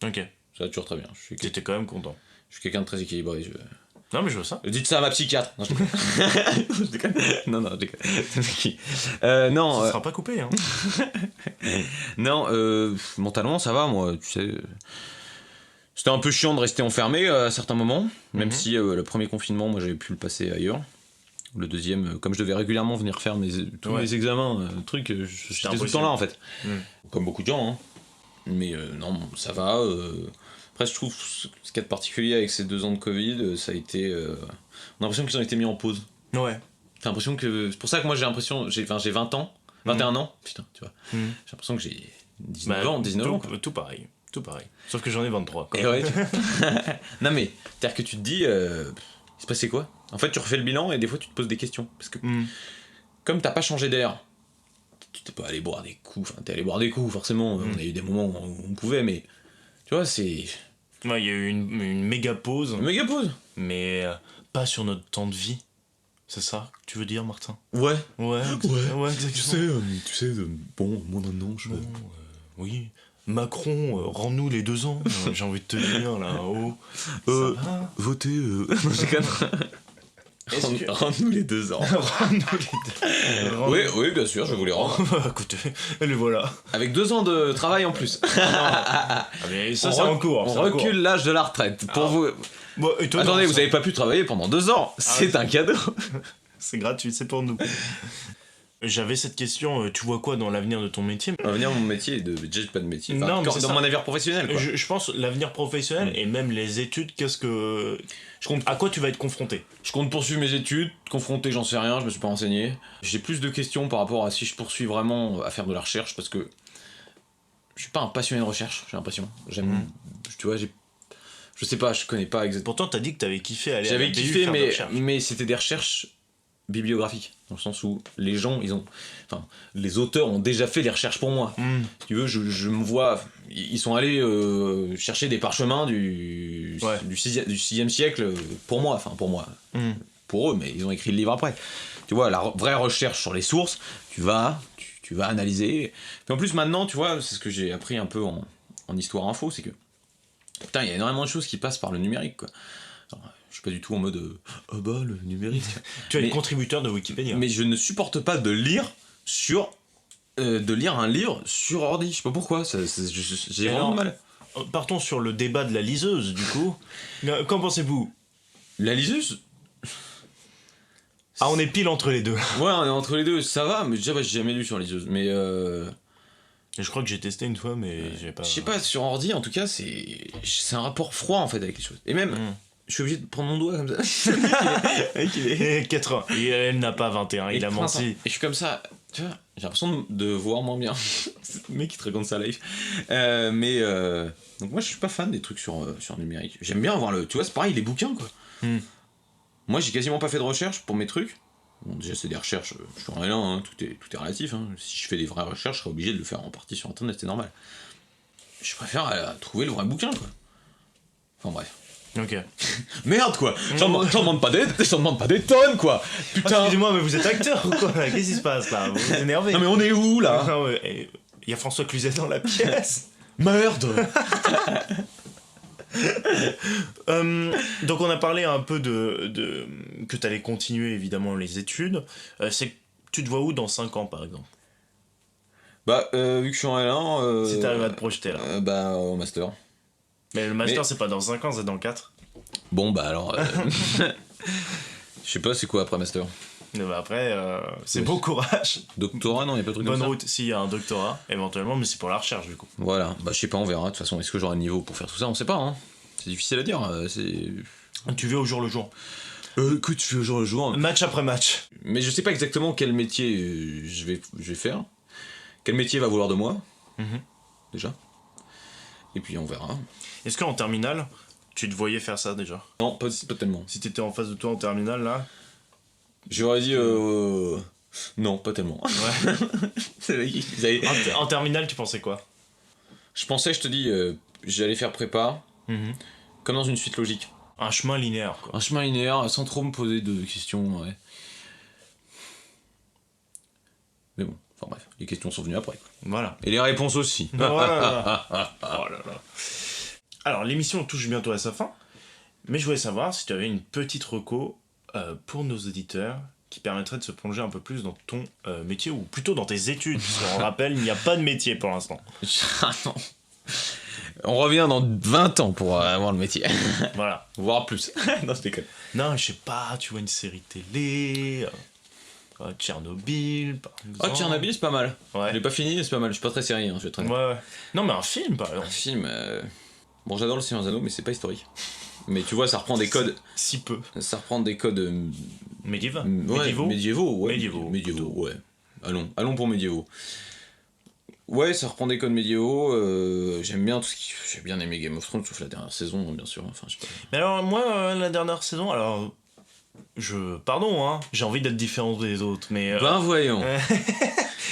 Ok. Ça allait toujours très bien. T'étais quand même content. Je suis quelqu'un de très équilibré. Non, mais je veux ça. Dites ça à ma psychiatre. Non, je déconne. Non, je déconne. Non. Ça sera pas coupé, hein. Non, mentalement, ça va, moi, tu sais. C'était un peu chiant de rester enfermé à certains moments, même si le premier confinement, moi, j'avais pu le passer ailleurs. Le deuxième, comme je devais régulièrement venir faire tous mes examens, j'étais tout le temps là, en fait. Comme beaucoup de gens, hein. Mais non, ça va. Après, je trouve ce qu'il y a de particulier avec ces 2 ans de Covid, ça a été. On a l'impression qu'ils ont été mis en pause. Ouais. T'as l'impression que. C'est pour ça que moi j'ai l'impression. J'ai 20 ans, 21 ans, putain, tu vois. J'ai l'impression que j'ai 19 ans. Quoi. Tout pareil. Sauf que j'en ai 23. Quoi. Et ouais, non, mais, c'est-à-dire que tu te dis. Il se passait quoi? En fait, tu refais le bilan et des fois tu te poses des questions. Parce que, comme t'as pas changé d'air, tu t'es pas allé boire des coups. Enfin, t'es allé boire des coups, forcément. On a eu des moments où on pouvait, mais. Tu vois, c'est. Ouais, il y a eu une méga pause. Une méga pause. Mais pas sur notre temps de vie. C'est ça que tu veux dire, Martin? Ouais. Ouais, exactement. Tu sais, bon, moi maintenant, je... oui. Macron, rends-nous les 2 ans, j'ai envie de te dire, là-haut. Votez... Non, j'ai quand même... Rends-nous les 2 ans. Oui, bien sûr, je vous les rends. Écoutez, les voilà. Avec 2 ans de travail en plus. Mais ça, c'est en cours. On recule l'âge de la retraite. Pour vous... Bon, attendez, vous avez pas pu travailler pendant 2 ans. C'est un cadeau. C'est gratuit, c'est pour nous. J'avais cette question, tu vois quoi dans l'avenir de ton métier? L'avenir de mon métier, j'ai pas de métier. Enfin, non, mais dans mon avenir professionnel, quoi. Je pense l'avenir professionnel et même les études, à quoi tu vas être confronté? Je compte poursuivre mes études, confronté, j'en sais rien, je me suis pas renseigné. J'ai plus de questions par rapport à si je poursuis vraiment à faire de la recherche, parce que je suis pas un passionné de recherche, j'ai l'impression. Tu vois, je sais pas, je connais pas exactement. Pourtant, t'as dit que t'avais kiffé aller J'avais à la BU kiffé, faire des recherches. mais c'était des recherches bibliographiques, dans le sens où les gens, les auteurs ont déjà fait les recherches pour moi. Si tu veux, je me vois, ils sont allés chercher des parchemins du 6e siècle pour moi, pour eux, mais ils ont écrit le livre après. Tu vois, la vraie recherche sur les sources, tu vas analyser. Puis en plus, maintenant, tu vois, c'est ce que j'ai appris un peu en histoire info, c'est que putain, il y a énormément de choses qui passent par le numérique, quoi. Alors, je suis pas du tout en mode le numérique. Tu es le contributeur de Wikipédia. Mais je ne supporte pas de lire un livre sur ordi. Je sais pas pourquoi. J'ai vraiment mal. Partons sur le débat de la liseuse, du coup. Qu'en pensez-vous? La liseuse? On est pile entre les deux. Ouais, on est entre les deux. Ça va, mais déjà, j'ai jamais lu sur la liseuse. Mais je crois que j'ai testé une fois, mais j'ai pas. Je sais pas, sur ordi, en tout cas, c'est un rapport froid en fait avec les choses. Et même. Je suis obligé de prendre mon doigt comme ça. Il est 80. Et elle n'a pas 21, il a menti. Et je suis comme ça, tu vois, j'ai l'impression de voir moins bien. C'est le mec qui te raconte sa life. Donc moi je suis pas fan des trucs sur numérique. J'aime bien avoir tu vois, c'est pareil, les bouquins, quoi. Moi j'ai quasiment pas fait de recherche pour mes trucs. Bon, déjà c'est des recherches, je suis en rien, hein, tout est relatif. Hein. Si je fais des vraies recherches, je serais obligé de le faire en partie sur internet, c'est normal. Je préfère trouver le vrai bouquin, quoi. Enfin bref. Ok. Merde quoi, j'en demande pas des tonnes quoi. Putain. Excusez-moi, mais vous êtes acteur ou quoi? Qu'est-ce qui se passe là? Vous vous énervez. Non mais on est où là? Il y a François Cluzet dans la pièce. Merde. Donc on a parlé un peu de que t'allais continuer évidemment les études. C'est que tu te vois où dans 5 ans par exemple? Bah vu que je suis en L1... si t'arrives à te projeter là. Au master. Mais le master c'est pas dans 5 ans, c'est dans 4. Bon bah alors... Je sais pas c'est quoi après master. Bah après, c'est beau courage. Doctorat, non, il n'y a pas de truc comme ça. Bonne route, s'il y a un doctorat, éventuellement, mais c'est pour la recherche du coup. Voilà, bah je sais pas, on verra. De toute façon, est-ce que j'aurai le niveau pour faire tout ça? On sait pas, hein. C'est difficile à dire. Tu vis au jour le jour. Écoute, je vis au jour le jour. Match après match. Mais je sais pas exactement quel métier je vais faire. Quel métier va vouloir de moi, déjà. Et puis on verra. Est-ce qu'en terminale, tu te voyais faire ça déjà? Non, pas tellement. Si t'étais en face de toi en terminale là? J'aurais dit non, pas tellement. Ouais. En terminale, tu pensais quoi? Je pensais, je te dis, j'allais faire prépa, comme dans une suite logique. Un chemin linéaire, quoi. Un chemin linéaire, sans trop me poser de questions, ouais. Mais bon, enfin bref, les questions sont venues après. Quoi. Voilà. Et les réponses aussi. Voilà. Oh là là. Alors, l'émission touche bientôt à sa fin, mais je voulais savoir si tu avais une petite reco pour nos auditeurs qui permettrait de se plonger un peu plus dans ton métier, ou plutôt dans tes études, parce qu'on rappelle, il n'y a pas de métier pour l'instant. Non. On revient dans 20 ans pour avoir le métier. Voilà. Voire plus. Non, je déconne. Non, je sais pas, tu vois une série télé... Tchernobyl, par exemple. Oh, Tchernobyl, c'est pas mal. Ouais. Je l'ai pas fini, mais c'est pas mal. Je suis pas très série, hein, je vais très bien. Ouais. Non, mais un film, par exemple. Un film... Bon, j'adore Le Seigneur des Anneaux, mais c'est pas historique. Mais tu vois, ça reprend des codes... Si peu. Ça reprend des codes... Médiévaux. Ouais, médiévaux, ouais. Allons pour médiévaux. Ouais, ça reprend des codes médiévaux. J'aime bien tout ce qui... J'ai bien aimé Game of Thrones, sauf la dernière saison, bien sûr. Enfin, je sais pas. Mais alors, moi, la dernière saison, alors... Pardon, hein, j'ai envie d'être différent des autres, mais... Ben voyons.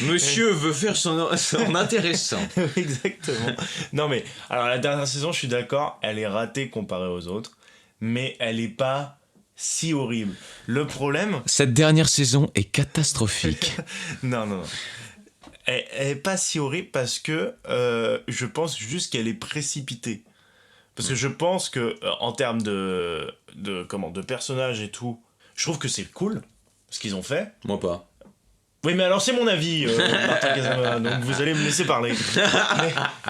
Monsieur veut faire son intéressant. Exactement. Non mais, alors la dernière saison, je suis d'accord, elle est ratée comparée aux autres, mais elle est pas si horrible. Le problème... Cette dernière saison est catastrophique. Non. Elle est pas si horrible parce que je pense juste qu'elle est précipitée. Parce que je pense que en termes de personnages et tout, je trouve que c'est cool ce qu'ils ont fait. Moi pas. Oui, mais alors c'est mon avis, Martin Casanova, donc vous allez me laisser parler.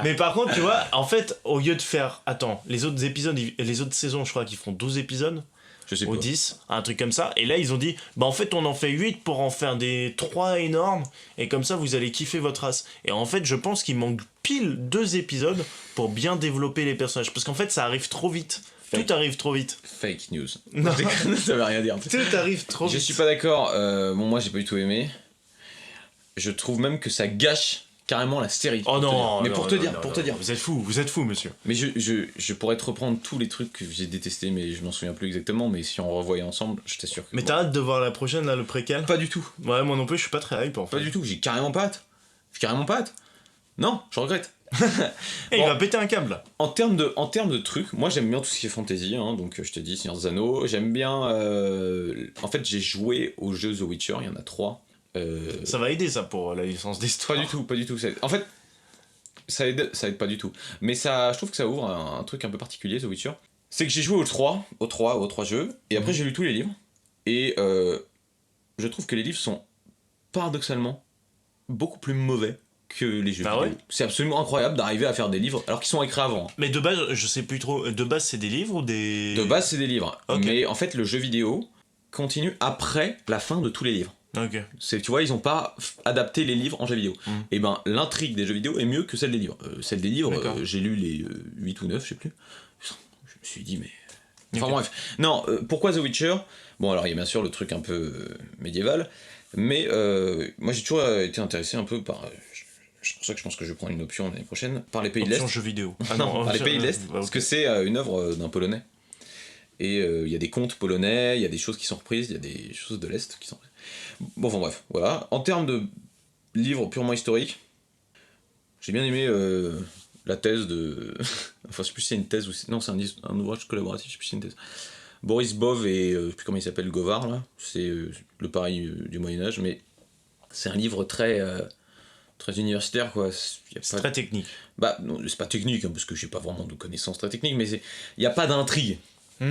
mais par contre, tu vois, en fait, au lieu de faire... Attends, les autres épisodes, les autres saisons, je crois qu'ils font 12 épisodes. Je sais ou pas. 10, un truc comme ça. Et là, ils ont dit, bah en fait, on en fait 8 pour en faire des 3 énormes. Et comme ça, vous allez kiffer votre race. Et en fait, je pense qu'il manque pile 2 épisodes pour bien développer les personnages. Parce qu'en fait, ça arrive trop vite. Tout arrive trop vite. Fake news. Non. Ça veut rien dire. Tout arrive trop vite. Je suis pas d'accord. Bon, moi, j'ai pas du tout aimé. Je trouve même que ça gâche carrément la série. Oh non. Mais non, pour te dire. Vous êtes fou, monsieur. Mais je pourrais te reprendre tous les trucs que j'ai détestés, mais je m'en souviens plus exactement. Mais si on revoyait ensemble, je t'assure. Mais t'as hâte de voir la prochaine, là, le préquel? Pas du tout. Ouais, moi non plus, je suis pas très hype en fait. Pas du tout, j'ai carrément pas hâte. Non, je regrette. Et bon, il va péter un câble là. En termes de trucs, moi j'aime bien tout ce qui est fantasy, hein, donc je te dis Seigneur des Anneaux. J'aime bien. En fait, j'ai joué aux jeux The Witcher, il y en a 3. Ça va aider ça pour la licence d'histoire. Pas du tout. En fait, ça aide pas du tout. Mais ça, je trouve que ça ouvre un truc un peu particulier, The Witcher. C'est que j'ai joué aux 3 jeux, et après j'ai lu tous les livres. Et je trouve que les livres sont paradoxalement beaucoup plus mauvais que les jeux vidéo. Ouais. C'est absolument incroyable d'arriver à faire des livres alors qu'ils sont écrits avant. Mais de base, je sais plus trop. De base, c'est des livres ou des... De base, c'est des livres. Okay. Mais en fait, le jeu vidéo continue après la fin de tous les livres. Ok. Tu vois, ils ont pas adapté les livres en jeux vidéo. Et ben, l'intrigue des jeux vidéo est mieux que celle des livres. Celle des livres, j'ai lu les 8 ou 9, je sais plus. Je me suis dit, mais... Enfin bref. Non, pourquoi The Witcher? Bon, alors il y a bien sûr le truc un peu médiéval, mais moi j'ai toujours été intéressé un peu par... c'est pour ça que je pense que je vais prendre une option l'année prochaine, par les pays de l'Est. Option jeux vidéo. Ah non, par les pays de l'Est, parce que c'est une œuvre d'un Polonais. Et il y a des contes polonais, il y a des choses qui sont reprises, il y a des choses de l'Est qui sont reprises. Bon, enfin bref, voilà. En termes de livres purement historiques, j'ai bien aimé la thèse de Enfin, je sais plus si c'est une thèse ou non, c'est un ouvrage collaboratif, je sais plus si c'est une thèse. Boris Bov et je sais plus comment il s'appelle, Govard, là. C'est le pareil du Moyen-Âge, mais c'est un livre très universitaire, quoi. C'est très technique. Bah, non, c'est pas technique, hein, parce que j'ai pas vraiment de connaissances très techniques, mais il n'y a pas d'intrigue.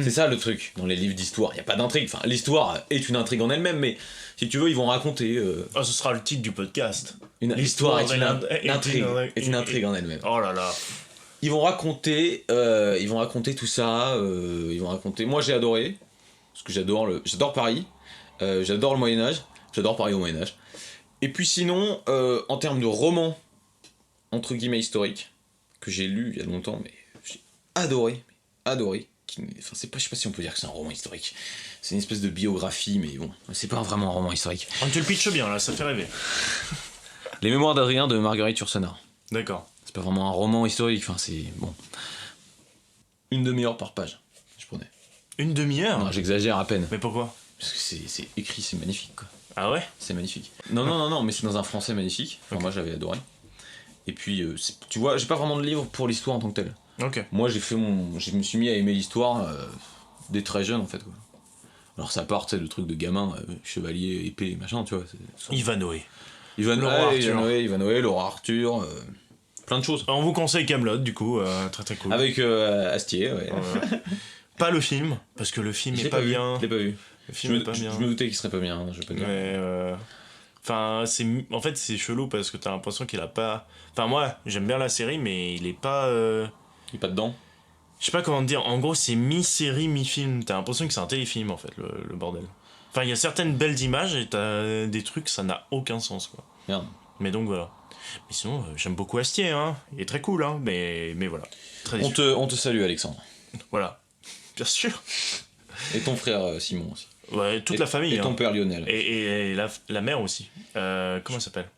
C'est ça le truc, dans les livres d'histoire, il n'y a pas d'intrigue. Enfin, l'histoire est une intrigue en elle-même, mais si tu veux, ils vont raconter... ce sera le titre du podcast. L'histoire est une intrigue en elle-même. Oh là là. Ils vont raconter tout ça, ils vont raconter... Moi, j'ai adoré, parce que j'adore Paris, j'adore le Moyen-Âge, j'adore Paris au Moyen-Âge. Et puis sinon, en termes de romans, entre guillemets historiques, que j'ai lu il y a longtemps, mais j'ai adoré. Enfin, je sais pas si on peut dire que c'est un roman historique. C'est une espèce de biographie, mais bon, c'est pas vraiment un roman historique. Tu le pitches bien, là, ça fait rêver. Les Mémoires d'Adrien de Marguerite Yourcenar. D'accord. C'est pas vraiment un roman historique, enfin c'est... Bon. Une demi-heure par page, je prenais. Une demi-heure ? Non, j'exagère à peine. Mais pourquoi ? Parce que c'est écrit, c'est magnifique, quoi. Ah ouais ? C'est magnifique. Non, mais c'est dans un français magnifique. Enfin, moi, j'avais adoré. Et puis, tu vois, j'ai pas vraiment de livre pour l'histoire en tant que tel. Ok. Moi, je me suis mis à aimer l'histoire dès très jeune, en fait, quoi. Alors, ça part, tu sais, le truc de gamin, chevalier, épée, machin, tu vois. Ivanhoé, Laura Arthur, plein de choses. On vous conseille Kaamelott, du coup, très très cool. Avec Astier, ouais. Pas le film, parce que le film est pas bien. Je l'ai pas vu. Le film est pas bien. Je me doutais qu'il serait pas bien, je peux dire. Mais enfin, en fait, c'est chelou parce que t'as l'impression qu'il a pas. Enfin, moi, j'aime bien la série, mais il est pas. Il est pas dedans. Je sais pas comment te dire. En gros, c'est mi-série, mi-film. T'as l'impression que c'est un téléfilm, en fait, le bordel. Enfin, il y a certaines belles images et t'as des trucs, ça n'a aucun sens, quoi. Merde. Mais donc voilà. Mais sinon, j'aime beaucoup Astier, hein. Il est très cool, hein. Mais voilà. Très déçu. On te salue, Alexandre. Voilà. Bien sûr. Et ton frère Simon aussi. Ouais, toute la famille. Et ton père Lionel. Et la mère aussi. Comment elle s'appelle ?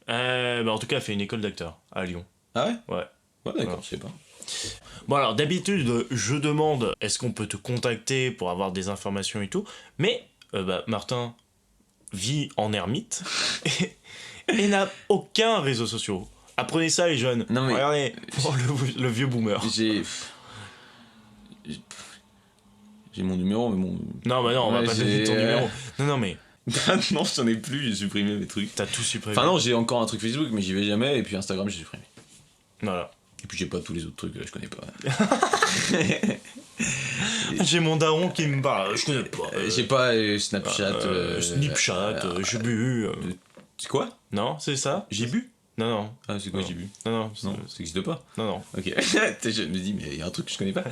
En tout cas, elle fait une école d'acteur à Lyon. Ah ouais ? Ouais. Ouais, d'accord, je sais pas. Bon, alors d'habitude, je demande est-ce qu'on peut te contacter pour avoir des informations et tout. Mais Martin vit en ermite et n'a aucun réseau social. Apprenez ça, les jeunes. Non, mais... Regardez, le vieux boomer. J'ai mon numéro, mais bon... Non, bah non, on va pas donner ton numéro. Non, mais... non, j'en ai plus, j'ai supprimé mes trucs. T'as tout supprimé. Enfin non, j'ai encore un truc Facebook, mais j'y vais jamais, et puis Instagram, j'ai supprimé. Voilà. Et puis j'ai pas tous les autres trucs, là, je connais pas. J'ai mon daron qui me parle, je connais pas. J'ai pas Snapchat... Snapchat, j'ai bu... C'est quoi ? Non, c'est ça ? J'ai bu ? Non. Ah, c'est quoi j'ai bu ? Non, ça existe pas. Non. Ok. Je me dis, mais il y a un truc que je connais pas.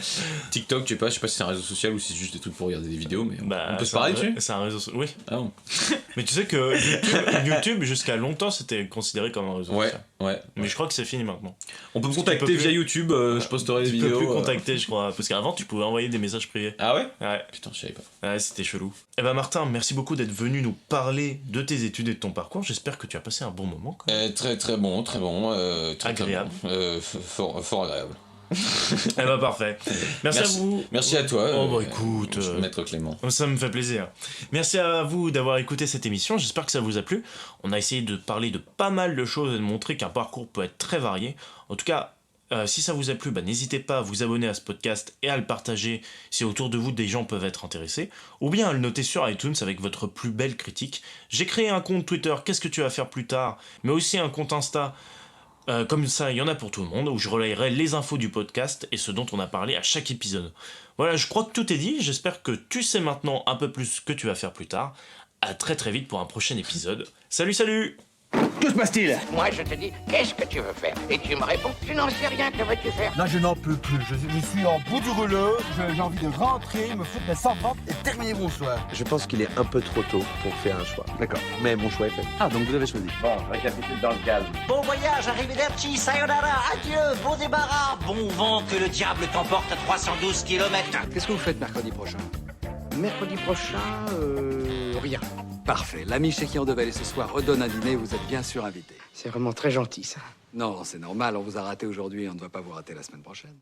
TikTok, je sais pas si c'est un réseau social ou si c'est juste des trucs pour regarder des vidéos, mais on peut se parler dessus. C'est un réseau social, oui. Ah bon. Mais tu sais que YouTube jusqu'à longtemps, c'était considéré comme un réseau social. Ouais. Mais je crois que c'est fini maintenant. On peut me contacter via YouTube, je posterai des vidéos. Tu peux plus contacter, je crois. Parce qu'avant, tu pouvais envoyer des messages privés. Ah ouais ? Ouais. Putain, je savais pas. Ouais, c'était chelou. Eh ben Martin, merci beaucoup d'être venu nous parler de tes études et de ton parcours. J'espère que tu as passé un bon moment. Très très bon. Agréable. Fort agréable. Eh ben parfait. Merci à vous. Merci à toi. Écoute, Maître Clément. Ça me fait plaisir. Merci à vous d'avoir écouté cette émission. J'espère que ça vous a plu. On a essayé de parler de pas mal de choses et de montrer qu'un parcours peut être très varié. En tout cas, si ça vous a plu, n'hésitez pas à vous abonner à ce podcast et à le partager si autour de vous des gens peuvent être intéressés, ou bien à le noter sur iTunes avec votre plus belle critique. J'ai créé un compte Twitter, qu'est-ce que tu vas faire plus tard, mais aussi un compte Insta. Comme ça, il y en a pour tout le monde, où je relayerai les infos du podcast et ce dont on a parlé à chaque épisode. Voilà, je crois que tout est dit, j'espère que tu sais maintenant un peu plus ce que tu vas faire plus tard. À très très vite pour un prochain épisode. Salut. Que se passe-t-il ? Moi, je te dis, qu'est-ce que tu veux faire ? Et tu me réponds, je n'en sais rien, que veux-tu faire ? Là, je n'en peux plus. Je suis en bout du rouleau. J'ai envie de rentrer, me foutre mes 100 francs et terminer mon soir. Je pense qu'il est un peu trop tôt pour faire un choix. D'accord. Mais mon choix est fait. Ah, donc vous avez choisi. Bon, récapitule dans le calme. Bon voyage, arrivederci, sayonara, adieu, bon débarras, bon vent, que le diable t'emporte à 312 km. Qu'est-ce que vous faites mercredi prochain ? Mercredi prochain, rien. Parfait. L'ami chez qui on devait aller ce soir redonne un dîner, vous êtes bien sûr invité. C'est vraiment très gentil, ça. Non, c'est normal, on vous a raté aujourd'hui et on ne va pas vous rater la semaine prochaine.